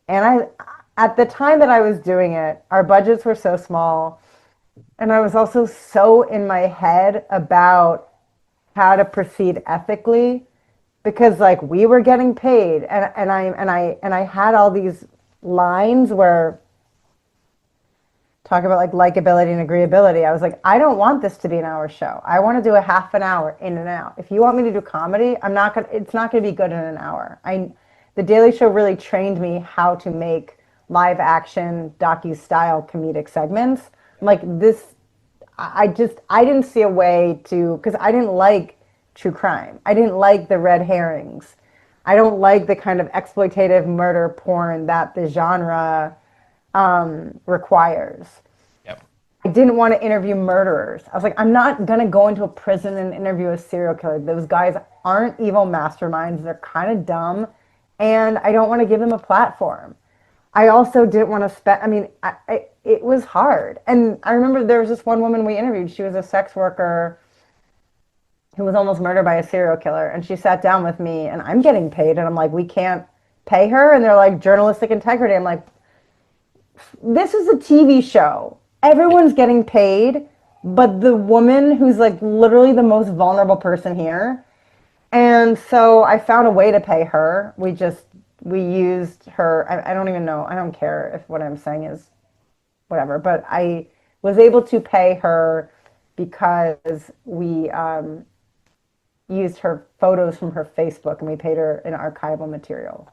and at the time that I was doing it, our budgets were so small. And I was also so in my head about how to proceed ethically because like we were getting paid and I had all these lines where talk about like likability and agreeability. I was like, I don't want this to be an hour show. I want to do a half an hour in and out. If you want me to do comedy, it's not gonna be good in an hour. The Daily Show really trained me how to make live action docu style comedic segments. Like this I didn't see a way to, because I didn't like true crime. I didn't like the red herrings. I don't like the kind of exploitative murder porn that the genre requires. yeah, I didn't want to interview murderers. I was like, I'm not going to go into a prison and interview a serial killer. Those guys aren't evil masterminds. They're kind of dumb. And I don't want to give them a platform. I also didn't want to spend, I mean, it was hard. And I remember there was this one woman we interviewed. She was a sex worker who was almost murdered by a serial killer. And she sat down with me and I'm getting paid. And I'm like, we can't pay her. And they're like, journalistic integrity. I'm like, this is a TV show. Everyone's getting paid, but the woman who's like literally the most vulnerable person here. And so I found a way to pay her. We used her. I don't even know. I don't care if what I'm saying is whatever, but I was able to pay her because we used her photos from her Facebook and we paid her in archival material.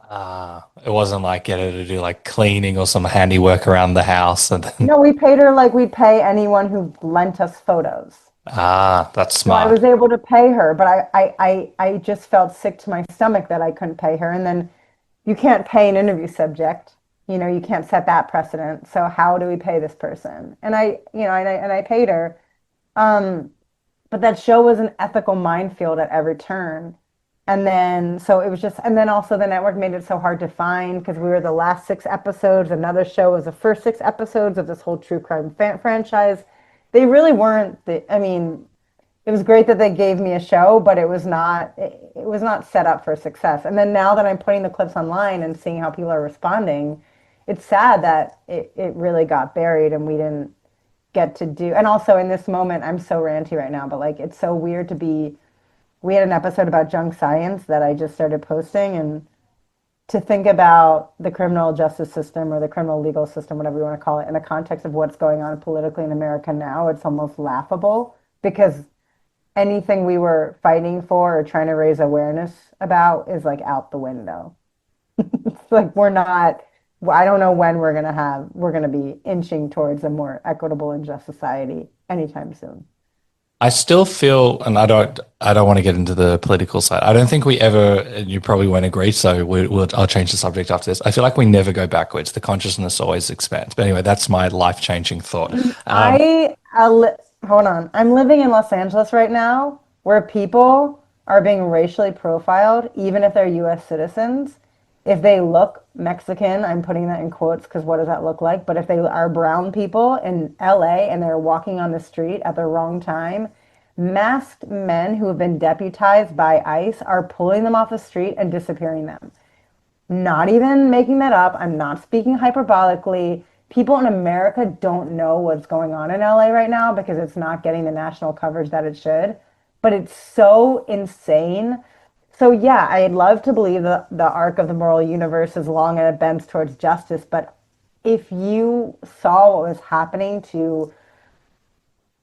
it wasn't like get her to do like cleaning or some handiwork around the house, and then No, we paid her like we pay anyone who lent us photos. that's So I smart. was able to pay her, but I just felt sick to my stomach that I couldn't pay her. And then you can't pay an interview subject. You know, you can't set that precedent. So how do we pay this person? And I paid her. But that show was an ethical minefield at every turn. And then, so it was just, and then also the network made it so hard to find because we were the last 6 episodes. Another show was the first 6 episodes of this whole true crime franchise. They really weren't I mean, it was great that they gave me a show, but it was not set up for success. And then now that I'm putting the clips online and seeing how people are responding, it's sad that it really got buried and we didn't get to do. And also in this moment, I'm so ranty right now, but like it's so weird to be. We had an episode about junk science that I just started posting, and to think about the criminal justice system or the criminal legal system, whatever you want to call it, in the context of what's going on politically in America now, it's almost laughable because anything we were fighting for or trying to raise awareness about is like out the window. It's like we're not, I don't know when we're going to be inching towards a more equitable and just society anytime soon. I still feel, and I don't want to get into the political side. I don't think we ever, and you probably won't agree, so I'll change the subject after this. I feel like we never go backwards. The consciousness always expands. But anyway, that's my life-changing thought. Hold on. I'm living in Los Angeles right now where people are being racially profiled, even if they're US citizens. If they look Mexican, I'm putting that in quotes because what does that look like? But if they are brown people in LA and they're walking on the street at the wrong time, masked men who have been deputized by ICE are pulling them off the street and disappearing them. Not even making that up. I'm not speaking hyperbolically. People in America don't know what's going on in LA right now because it's not getting the national coverage that it should. But it's so insane. So yeah, I'd love to believe that the arc of the moral universe is long and it bends towards justice. But if you saw what was happening to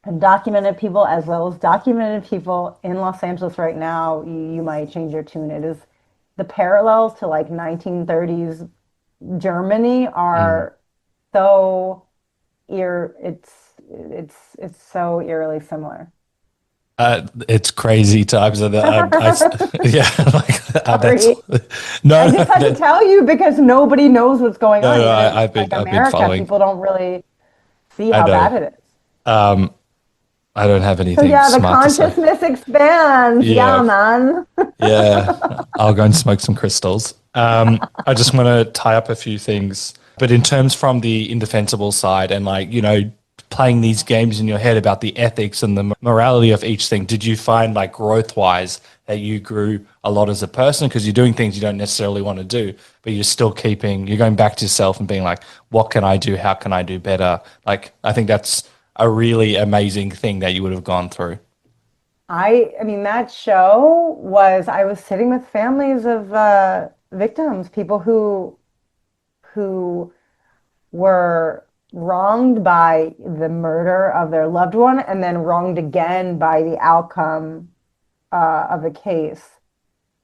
undocumented people as well as documented people in Los Angeles right now, you might change your tune. It is the parallels to like 1930s Germany are so it's so eerily similar. It's crazy times. Yeah, like, Sorry. no, I just had to tell you because nobody knows what's going on. no, Even in I've like been America, following. people don't really see I how know. bad it is. I don't have So anything yeah, the smart to say. consciousness expands. Yeah, Yeah, man. yeah. I'll go and smoke some crystals. I just want to tie up a few things. But in terms from the indefensible side and like, playing these games in your head about the ethics and the morality of each thing, did you find like growth wise that you grew a lot as a person? Because you're doing things you don't necessarily want to do, but you're going back to yourself and being like, what can I do? How can I do better? Like, I think that's a really amazing thing that you would have gone through. I mean, that show was, I was sitting with families of victims, people who were wronged by the murder of their loved one and then wronged again by the outcome of a case.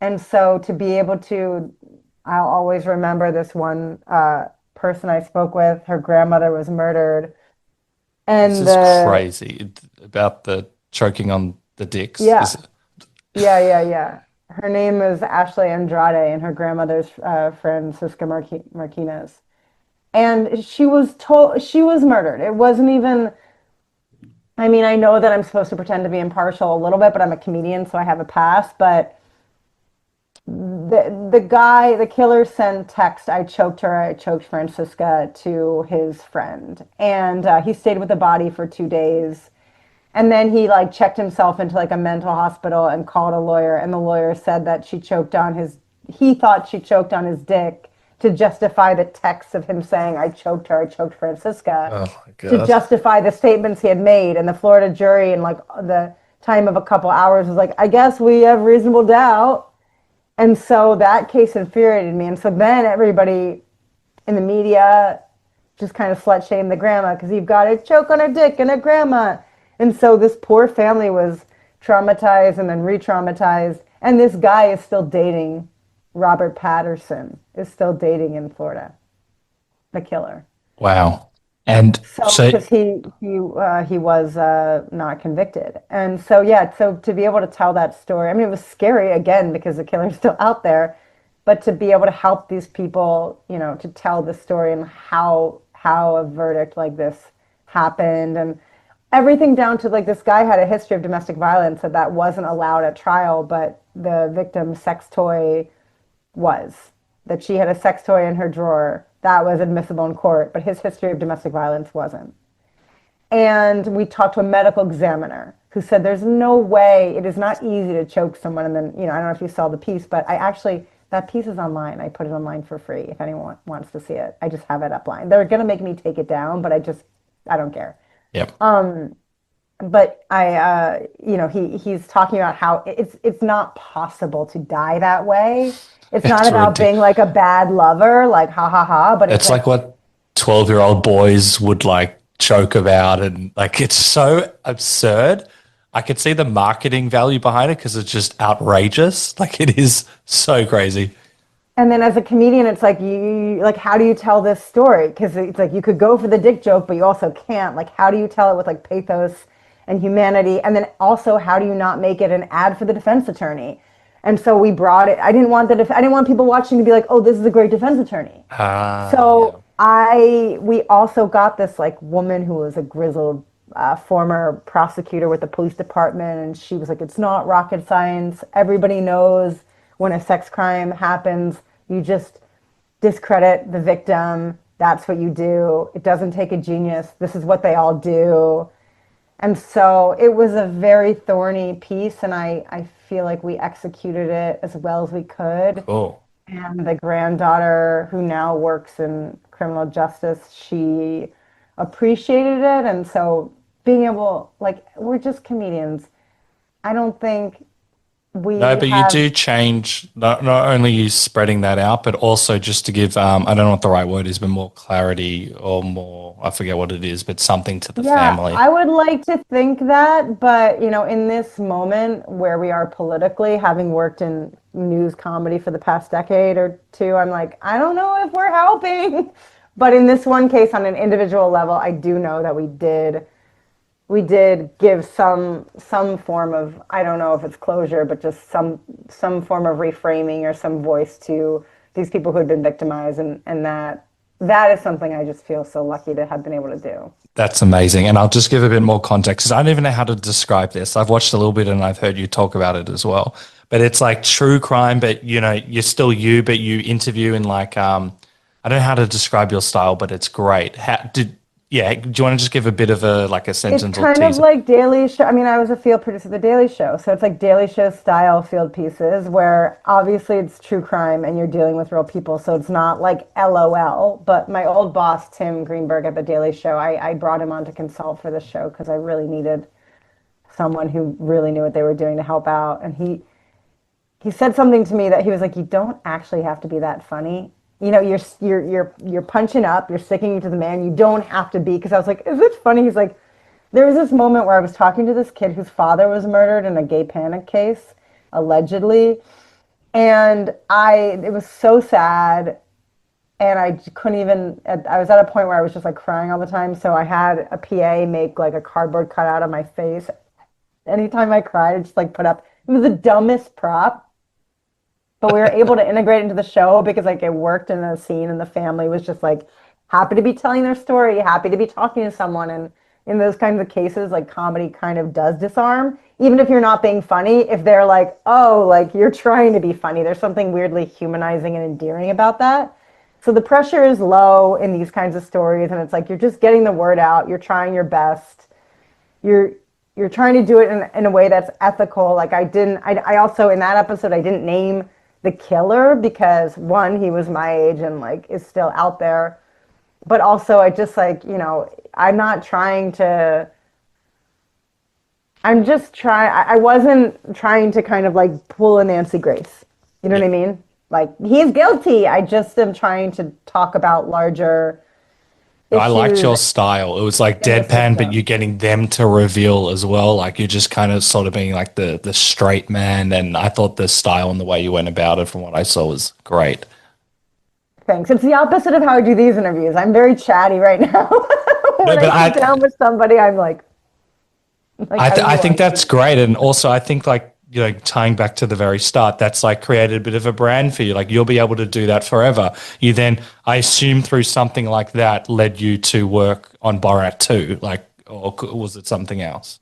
And so to be able to, I'll always remember this one person I spoke with, her grandmother was murdered. This And is crazy about the choking on the dicks. yeah, yeah. Her name is Ashley Andrade and her grandmother's Francisca Martinez. And she was murdered. It wasn't even, I mean, I know that I'm supposed to pretend to be impartial a little bit, but I'm a comedian, so I have a pass. But the killer sent text, I choked her, I choked Francisca to his friend. And he stayed with the body for 2 days. And then he like checked himself into like a mental hospital and called a lawyer. And the lawyer said that he thought she choked on his dick to justify the text of him saying, I choked her, I choked Francisca, Oh my to God. justify the statements he had made. And the Florida jury in like the time of a couple hours was like, I guess we have reasonable doubt. And so that case infuriated me. And so then everybody in the media just kind of slut shamed the grandma because you've got a choke on her dick and a grandma. And so this poor family was traumatized and then re-traumatized. And this guy is still dating, Robert Patterson is still dating in Florida, the killer. Wow. And So so because he was not convicted, and so yeah, so to be able to tell that story, I mean, it was scary again because the killer's still out there, but to be able to help these people, to tell the story and how a verdict like this happened, and everything down to like this guy had a history of domestic violence that wasn't allowed at trial, but the victim's sex toy was. That she had a sex toy in her drawer that was admissible in court, but his history of domestic violence wasn't. And we talked to a medical examiner who said there's no way, it is not easy to choke someone. And then, I don't know if you saw the piece, but that piece is online. I put it online for free if anyone wants to see it. I just have it upline. They're going to make me take it down, but I don't care. Yep. But he's talking about how it's not possible to die that way. It's not about being like a bad lover, like ha ha ha. But it's like what 12-year-old boys would like joke about, and like it's so absurd. I could see the marketing value behind it because it's just outrageous. Like it is so crazy. And then as a comedian, it's like how do you tell this story? Because it's like you could go for the dick joke, but you also can't. Like, how do you tell it with like pathos and humanity? And then also, how do you not make it an ad for the defense attorney? And so we brought it. I didn't want people watching to be like, oh, this is a great defense attorney. We also got this like woman who was a grizzled former prosecutor with the police department, and she was like, it's not rocket science. Everybody knows when a sex crime happens, you just discredit the victim. That's what you do. It doesn't take a genius. This is what they all do. And so it was a very thorny piece, and I feel like we executed it as well as we could. Cool. And the granddaughter, who now works in criminal justice, she appreciated it. And so being able, like, we're just comedians. I don't think you do change, not only you spreading that out, but also just to give, I don't know what the right word is, but more clarity or more, I forget what it is, but something to the family. I would like to think that, but, in this moment where we are politically, having worked in news comedy for the past decade or two, I'm like, I don't know if we're helping. But in this one case, on an individual level, I do know that we did give some form of, I don't know if it's closure, but just some form of reframing or some voice to these people who had been victimized, and that is something I just feel so lucky to have been able to do. That's amazing. And I'll just give a bit more context because I don't even know how to describe this. I've watched a little bit and I've heard you talk about it as well. But it's like true crime, but you're still you, but you interview in like, I don't know how to describe your style, but it's great. Do you want to just give a bit of a sentence or teaser? It's kind of like Daily Show. I mean, I was a field producer of the Daily Show, so it's like Daily Show style field pieces where obviously it's true crime and you're dealing with real people, so it's not like LOL. But my old boss, Tim Greenberg at the Daily Show, I brought him on to consult for the show because I really needed someone who really knew what they were doing to help out. And he said something to me that he was like, you don't actually have to be that funny. You're punching up, you're sticking to the man. You don't have to be, because I was like, is it funny? He's like, there was this moment where I was talking to this kid whose father was murdered in a gay panic case, allegedly. And it was so sad. And I couldn't even, I was at a point where I was just like crying all the time. So I had a PA make like a cardboard cutout of my face. Anytime I cried, I just like put up, it was the dumbest prop. But we were able to integrate into the show because like it worked in the scene, and the family was just like happy to be telling their story, happy to be talking to someone. And in those kinds of cases, like comedy kind of does disarm, even if you're not being funny. If they're like, oh, like you're trying to be funny, there's something weirdly humanizing and endearing about that. So the pressure is low in these kinds of stories, and it's like you're just getting the word out, you're trying your best, you're trying to do it in a way that's ethical. Like I also in that episode I didn't name the killer because one, he was my age and like is still out there, but also I just like, I wasn't trying to kind of like pull a Nancy Grace, you know what I mean? Like, he's guilty. I just am trying to talk about larger issues. I liked your style. It was like deadpan, but you're getting them to reveal as well. Like you're just kind of sort of being like the straight man. And I thought the style and the way you went about it from what I saw was great. Thanks. It's the opposite of how I do these interviews. I'm very chatty right now. When I sit down with somebody, I'm like I think that's great. And also I think like, tying back to the very start, that's like created a bit of a brand for you. Like you'll be able to do that forever. You then, I assume through something like that led you to work on BORAT 2. Like or was it something else?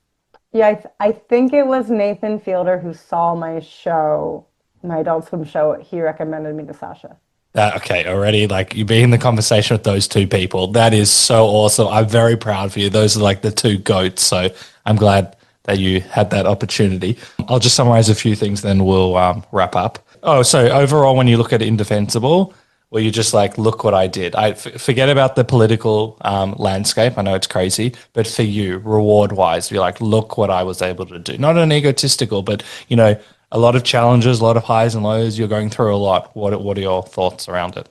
Yeah, I think it was Nathan Fielder who saw my show, my Adult Swim show. He recommended me to Sasha. Okay, already like you be in the conversation with those two people. That is so awesome. I'm very proud for you. Those are like the two goats. So I'm glad that you had that opportunity. I'll just summarize a few things, then we'll wrap up. Oh, so overall, when you look at Indefensible, were you just like, look what I did? Forget about the political landscape. I know it's crazy, but for you, reward wise, you're like, look what I was able to do. Not an egotistical, but a lot of challenges, a lot of highs and lows. You're going through a lot. What are your thoughts around it?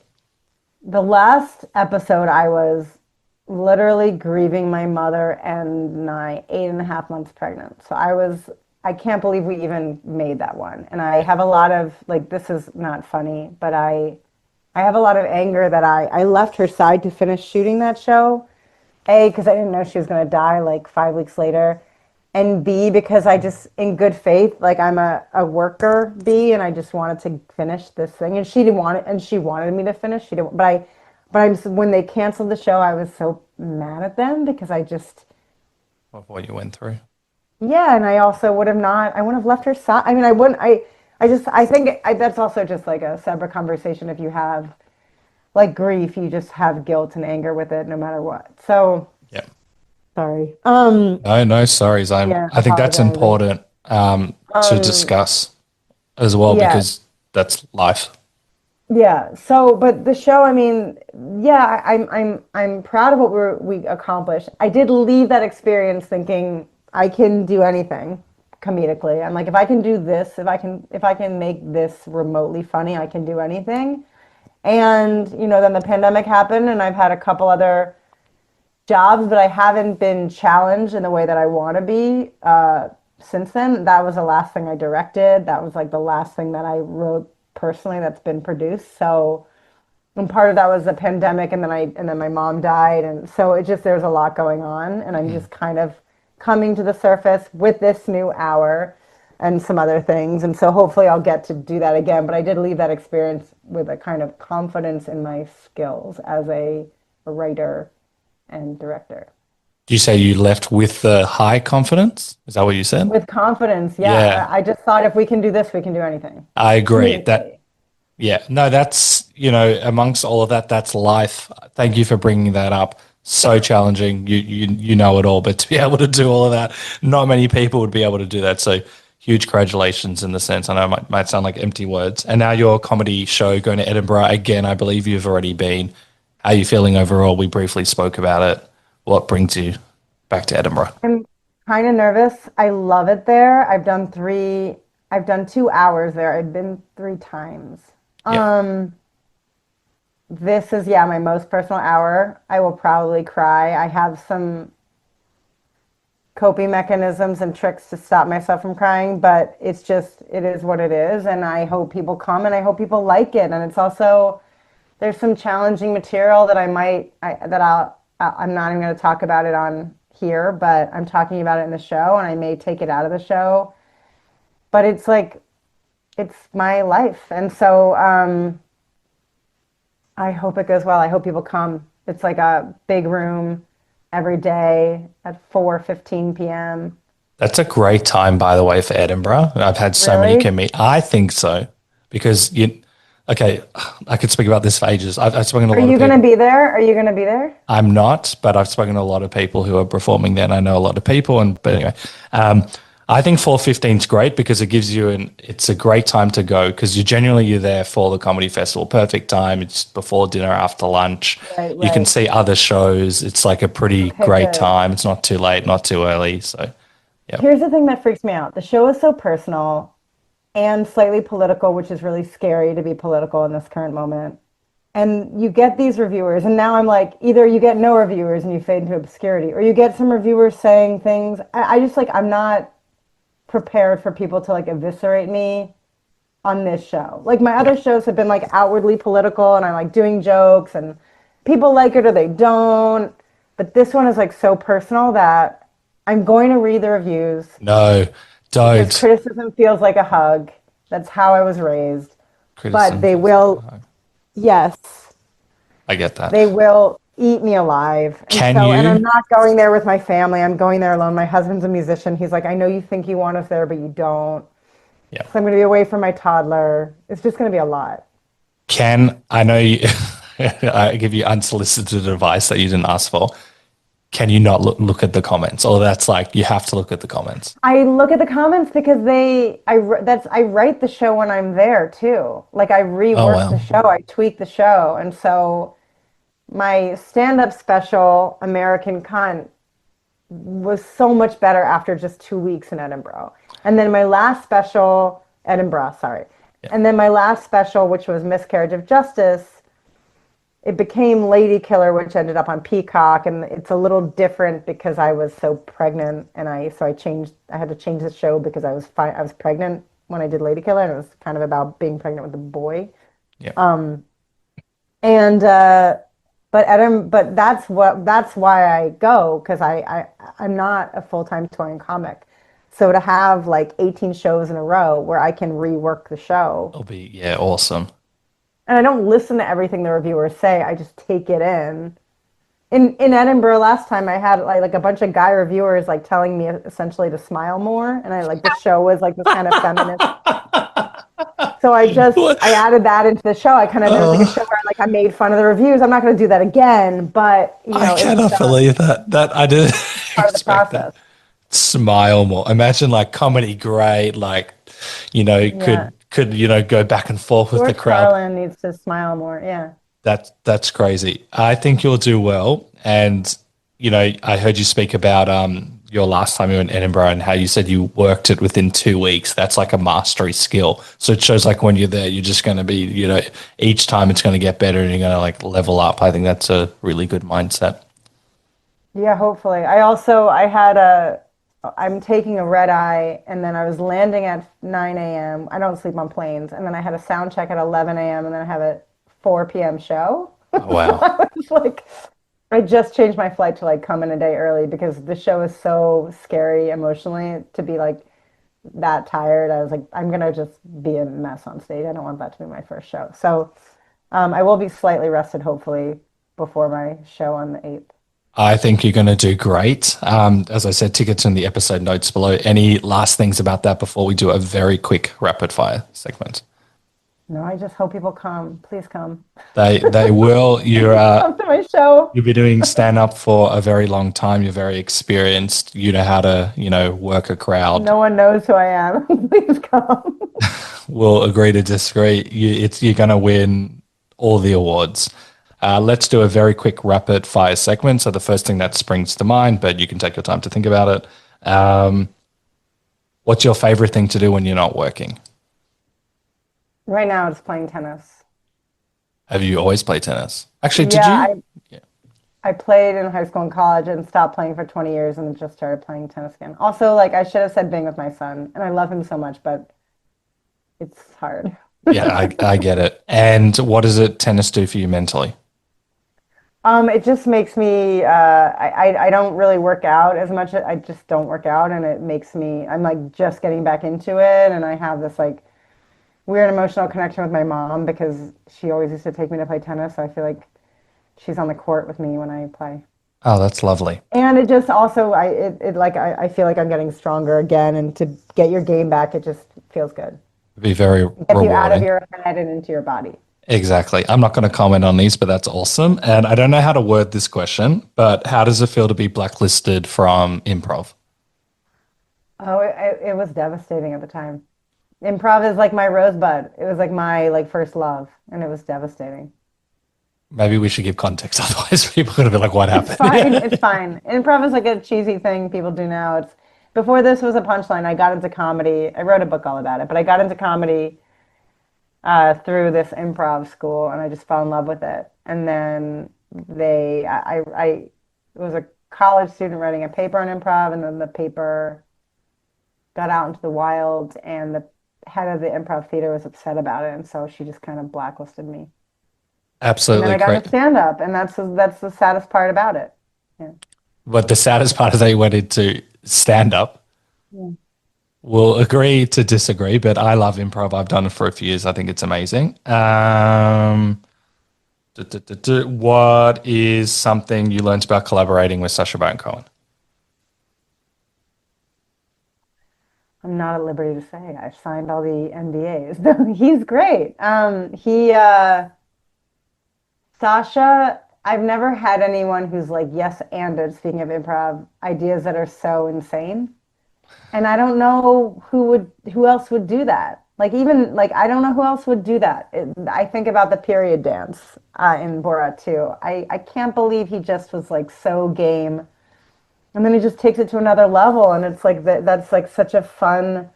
The last episode, I was literally grieving my mother and my 8.5 months pregnant. So I can't believe we even made that one. And I have a lot of, like, this is not funny, but I have a lot of anger that I left her side to finish shooting that show. A, because I didn't know she was going to die like 5 weeks later. And B, because I just, in good faith, like I'm a worker bee, and I just wanted to finish this thing. And she didn't want it, and she wanted me to finish. She didn't, when they canceled the show, I was so mad at them because I just, Of what you went through? yeah. And I also I wouldn't have left her side. I mean, I wouldn't, I think that's also just like a separate conversation. If you have like grief, you just have guilt and anger with it no matter what. So, Yeah. sorry. No, sorries. Yeah, I think that's apologizing. important to discuss as well Yeah, because that's life. yeah. So, but the show, I mean, yeah, I'm proud of what we accomplished. I did leave that experience thinking I can do anything comedically. I'm like, if I can do this, if I can make this remotely funny, I can do anything. And, then the pandemic happened, and I've had a couple other jobs, but I haven't been challenged in the way that I want to be since then. That was the last thing I directed. That was like the last thing that I wrote personally that's been produced. So, and part of that was the pandemic, and then my mom died, and so it just there's a lot going on, and I'm just kind of coming to the surface with this new hour and some other things, and so hopefully I'll get to do that again. But I did leave that experience with a kind of confidence in my skills as a writer and director. Do you say you left with the high confidence? Is that what you said? With confidence, yeah. Yeah, I just thought if we can do this, we can do anything. I agree. Comedically. Yeah, no, that's, amongst all of that, that's life. Thank you for bringing that up. So challenging. You know it all, but to be able to do all of that, not many people would be able to do that. So huge congratulations in the sense. I know it might sound like empty words. And now your comedy show going to Edinburgh again, I believe you've already been. How are you feeling overall? We briefly spoke about it. What brings you back to Edinburgh? I'm kind of nervous. I love it there. I've done 2 hours there. I've been 3 times. Yeah. This is, yeah, my most personal hour. I will probably cry. I have some coping mechanisms and tricks to stop myself from crying, but it is what it is. And I hope people come, and I hope people like it. And it's also, there's some challenging material that I'm not even going to talk about it on here, but I'm talking about it in the show, and I may take it out of the show. But it's like, it's my life. And so I hope it goes well. I hope people come. It's like a big room every day at 4:15 p.m. That's a great time, by the way, for Edinburgh. I've had so many Really? I think so because okay, I could speak about this for ages. I've spoken to a Are lot of you going to people. be there? Are you going to be there? I'm not, but I've spoken to a lot of people who are performing there, and I know a lot of people. But anyway, I think 4:15 is great because it gives you it's a great time to go because you're there for the comedy festival. Perfect time. It's before dinner, after lunch. Right, You can right. see other shows. It's like a pretty Okay, great good. time. It's not too late, not too early. So, yeah. Here's the thing that freaks me out. The show is so personal and slightly political, which is really scary to be political in this current moment. And you get these reviewers, and now I'm like, either you get no reviewers and you fade into obscurity, or you get some reviewers saying things. I just like, I'm not prepared for people to like eviscerate me on this show. Like my other shows have been like outwardly political, and I'm like doing jokes, and people like it or they don't. But this one is like so personal that I'm going to read the reviews No, because don't. criticism feels like a hug. That's how I was raised. But Criticism they feels like will, a hug. yes, I get that. they will eat me alive. And Can so, and I'm you? not going there with my family. I'm going there alone. My husband's a musician. He's like, I know you think you want us there, but you don't. Yeah. So I'm going to be away from my toddler. It's just going to be a lot. I know you, I give you unsolicited advice that you didn't ask for. Can you not look at the comments? Or that's like, you have to look at the comments. I look at the comments because I write the show when I'm there too. Like I Oh, rework the well. show, I tweak the show. And so my stand-up special, American Cunt, was so much better after just 2 weeks in Edinburgh. And then my last special, Edinburgh, sorry. Yeah. And then my last special, which was Miscarriage of Justice, it became Lady Killer, which ended up on Peacock, and it's a little different because I was so pregnant, and I had to change the show because I was pregnant when I did Lady Killer, and it was kind of about being pregnant with a boy. Yeah. And but that's why I go, because I'm not a full-time touring comic. So to have like 18 shows in a row where I can rework the show, It'll be, yeah, awesome. and I don't listen to everything the reviewers say, I just take it in. In Edinburgh last time, I had like a bunch of guy reviewers like telling me essentially to smile more, and I like the show was like this kind of feminist. So I added that into the show. I kind of there's like a show where like I made fun of the reviews. I'm not going to do that again, but you know, I cannot believe that I didn't part of the expect process. that. Smile more. Imagine like comedy great, like, Yeah. could go back and forth with the George crowd. Carlin needs to smile more. Yeah. That's crazy. I think you'll do well. And I heard you speak about your last time you were in Edinburgh and how you said you worked it within 2 weeks. That's like a mastery skill. So it shows like when you're there, you're just going to be, each time it's going to get better and you're going to like level up. I think that's a really good mindset. Yeah, hopefully. I'm taking a red eye, and then I was landing at 9 a.m. I don't sleep on planes. And then I had a sound check at 11 a.m. and then I have a 4 p.m. show. Oh, wow. I was like, I just changed my flight to like come in a day early because the show is so scary emotionally to be like that tired. I was like, I'm gonna just be a mess on stage. I don't want that to be my first show. So I will be slightly rested, hopefully, before my show on the 8th. I think you're going to do great. As I said, tickets in the episode notes below. Any last things about that before we do a very quick rapid fire segment? No, I just hope people come. Please come. They will. Come to my show. You've been doing stand up for a very long time. You're very experienced. You know how to, work a crowd. No one knows who I am. Please come. We'll agree to disagree. You're going to win all the awards. Let's do a very quick rapid fire segment. So the first thing that springs to mind, but you can take your time to think about it. What's your favorite thing to do when you're not working? Right now, it's playing tennis. Have you always played tennis? Actually, Yeah, did you? I played in high school and college and stopped playing for 20 years and just started playing tennis again. Also, like I should have said being with my son, and I love him so much, but it's hard. Yeah, I get it. And what does tennis do for you mentally? It just makes me, I don't really work out as much. I just don't work out, and it makes me, I'm like just getting back into it, and I have this like weird emotional connection with my mom because she always used to take me to play tennis, so I feel like she's on the court with me when I play. Oh, that's lovely. And it just also, I feel like I'm getting stronger again, and to get your game back, it just feels good. It'd be very It gets you out of rewarding. your head and into your body. Exactly. I'm not going to comment on these, but that's awesome. And I don't know how to word this question, but how does it feel to be blacklisted from improv? Oh, it was devastating at the time. Improv is like my rosebud. It was like my like first love, and it was devastating. Maybe we should give context, otherwise people are going to be like, what It's happened? fine. It's fine. Improv is like a cheesy thing people do now. It's before this was a punchline. I got into comedy. I wrote a book all about it, but I got into comedy through this improv school, and I just fell in love with it. And then I was a college student writing a paper on improv, and then the paper got out into the wild, and the head of the improv theater was upset about it, and so she just kind of blacklisted me. And then Absolutely I got correct. to stand up, and that's the saddest part about it. Yeah. But the saddest part is that you went into stand up. Yeah. We'll agree to disagree, but I love improv. I've done it for a few years. I think it's amazing. What is something you learned about collaborating with Sacha Baron Cohen? I'm not at liberty to say. I've signed all the NDAs. No, he's great. Sasha, I've never had anyone who's like yes anded, speaking of improv, ideas that are so insane. And I don't know who else would do that. Like even like I don't know who else would do that. I think about the period dance in Borat too. I can't believe he just was like so game, and then he just takes it to another level, and it's like that's like such a fun.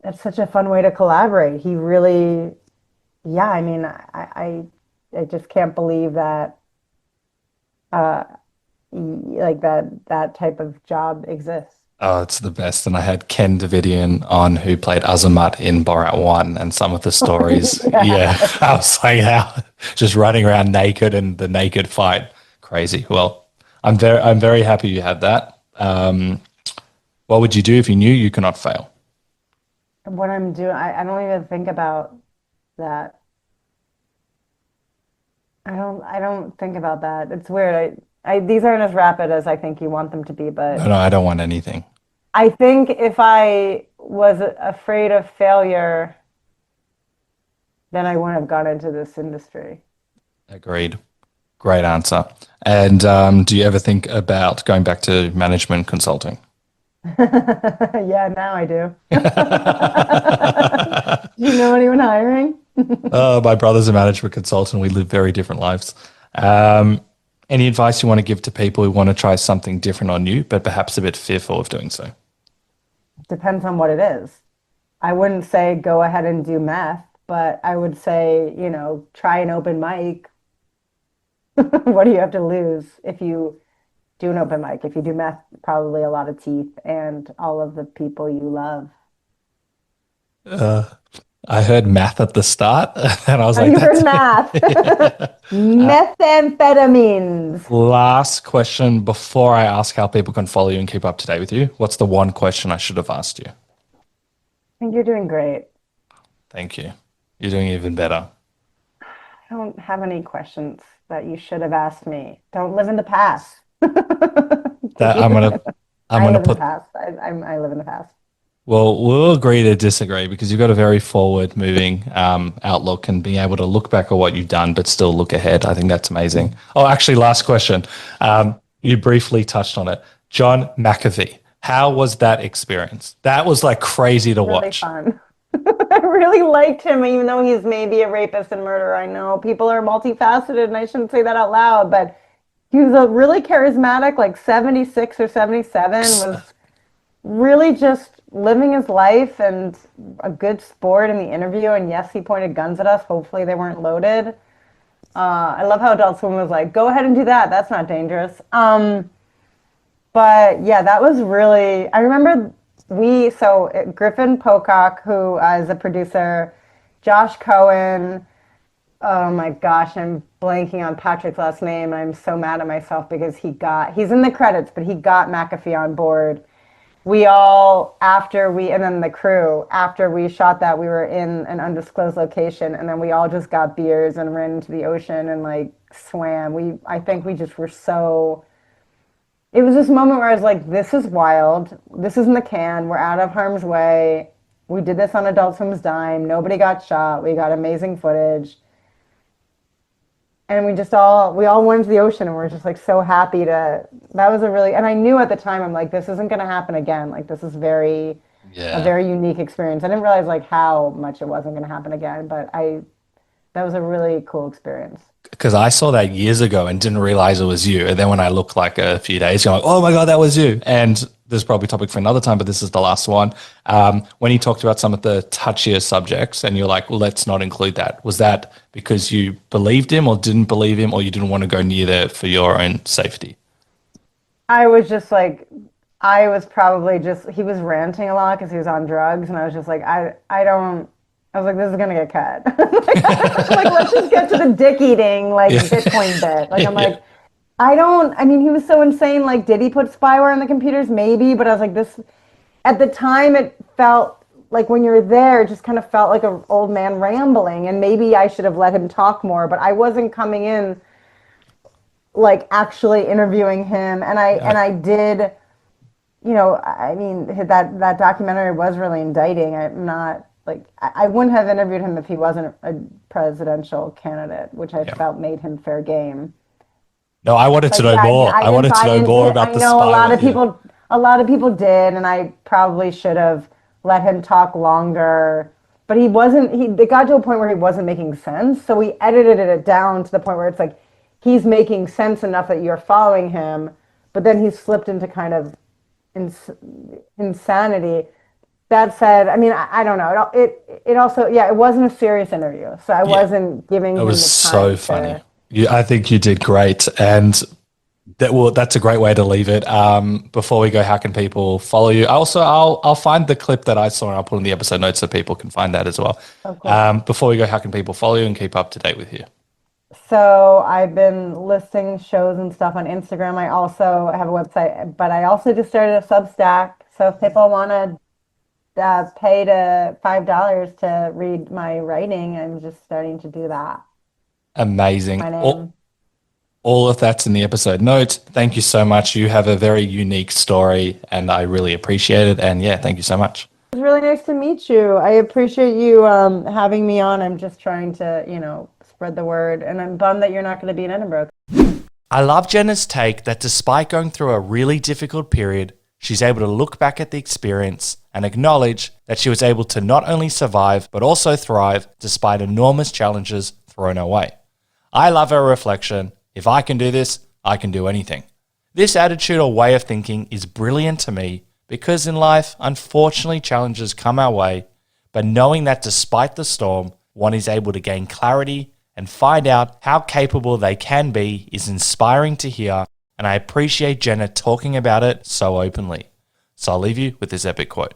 That's such a fun way to collaborate. He really, yeah. I mean, I just can't believe that like that type of job exists. Oh, it's the best. And I had Ken Davidian on who played Azamat in Borat 1 and some of the stories. Yeah. I was like, how just running around naked and the naked fight. Crazy. Well, I'm very happy you had that. What would you do if you knew you could not fail? What I'm doing, I don't even think about that. I don't think about that. It's weird. These aren't as rapid as I think you want them to be, but No, I don't want anything. I think if I was afraid of failure, then I wouldn't have gone into this industry. Agreed. Great answer. And do you ever think about going back to management consulting? Yeah, now I do. Do you know anyone hiring? My brother's a management consultant. We live very different lives. Any advice you want to give to people who want to try something different or new, but perhaps a bit fearful of doing so? Depends on what it is. I wouldn't say go ahead and do meth, but I would say, try an open mic. What do you have to lose if you do an open mic? If you do meth, probably a lot of teeth and all of the people you love. I heard math at the start, and I was like, You that's heard math. Methamphetamines. last question before I ask how people can follow you and keep up to date with you. What's the one question I should have asked you? I think you're doing great. Thank you. You're doing even better. I don't have any questions that you should have asked me. Don't live in the past. That I'm gonna I live in the put. past. I live in the past. Well, we'll agree to disagree because you've got a very forward-moving outlook and being able to look back at what you've done but still look ahead. I think that's amazing. Oh, actually, last question. You briefly touched on it. John McAfee. How was that experience? That was like crazy to Really watch. fun. I really liked him, even though he's maybe a rapist and murderer. I know people are multifaceted, and I shouldn't say that out loud, but he was a really charismatic, like 76 or 77, was really just living his life and a good sport in the interview. And yes, he pointed guns at us. Hopefully they weren't loaded. I love how Adult Swim was like, go ahead and do that. That's not dangerous. But yeah, that was really, I remember Griffin Pocock, who is a producer, Josh Cohen, oh my gosh, I'm blanking on Patrick's last name. I'm so mad at myself because he's in the credits, but he got McAfee on board. And then the crew, after we shot that, we were in an undisclosed location, and then we all just got beers and ran into the ocean and like swam. I think we just were it was this moment where I was like, this is wild. This is in the can. We're out of harm's way. We did this on Adult Swim's dime. Nobody got shot. We got amazing footage. And we all went to the ocean, and we're just like so happy that was and I knew at the time, I'm like, this isn't going to happen again. Like, this is a very unique experience. I didn't realize like how much it wasn't going to happen again, but that was a really cool experience. Because I saw that years ago and didn't realize it was you. And then when I looked like a few days ago, I'm like, oh my God, that was you. And there's probably a topic for another time, but this is the last one. When you talked about some of the touchier subjects and you're like, well, let's not include that. Was that because you believed him or didn't believe him, or you didn't want to go near there for your own safety? I was just like, he was ranting a lot because he was on drugs. And I was just like, I was like, this is going to get cut. Like, let's just get to the dick eating, like Bitcoin bit. Like, I'm like, he was so insane. Like, did he put spyware on the computers? Maybe. But I was like, at the time, it felt like when you're there, it just kind of felt like an old man rambling, and maybe I should have let him talk more, but I wasn't coming in like actually interviewing him. And I did, I mean, that documentary was really indicting. I'm not like, I wouldn't have interviewed him if he wasn't a presidential candidate, which I felt made him fair game. No, I wanted to know more. I wanted to know more about the spy. I know a lot of people did, and I probably should have let him talk longer. But it got to a point where he wasn't making sense. So we edited it down to the point where it's like, he's making sense enough that you're following him, but then he slipped into kind of insanity. That said, I mean, I don't know. It also, it wasn't a serious interview. So I wasn't giving him the time. It was so funny. I think you did great, and that's a great way to leave it. Before we go, how can people follow you? Also, I'll find the clip that I saw and I'll put in the episode notes so people can find that as well. Okay. Before we go, how can people follow you and keep up to date with you? So I've been listing shows and stuff on Instagram. I also have a website, but I also just started a Substack. So if people want to pay to $5 to read my writing, I'm just starting to do that. Amazing. All of that's in the episode notes. Thank you so much. You have a very unique story, and I really appreciate it. And thank you so much. It was really nice to meet you. I appreciate you having me on. I'm just trying to, spread the word, and I'm bummed that you're not going to be in Edinburgh. I love Jena's take that despite going through a really difficult period, she's able to look back at the experience and acknowledge that she was able to not only survive, but also thrive despite enormous challenges thrown her way. I love her reflection. If I can do this, I can do anything. This attitude or way of thinking is brilliant to me because in life, unfortunately, challenges come our way, but knowing that despite the storm, one is able to gain clarity and find out how capable they can be is inspiring to hear, and I appreciate Jena talking about it so openly. So I'll leave you with this epic quote.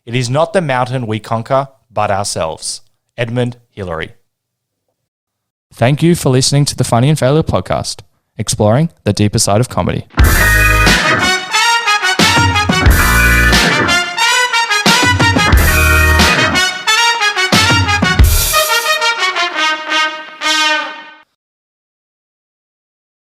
It is not the mountain we conquer, but ourselves. Edmund Hillary. Thank you for listening to the Funny and Failure podcast, exploring the deeper side of comedy.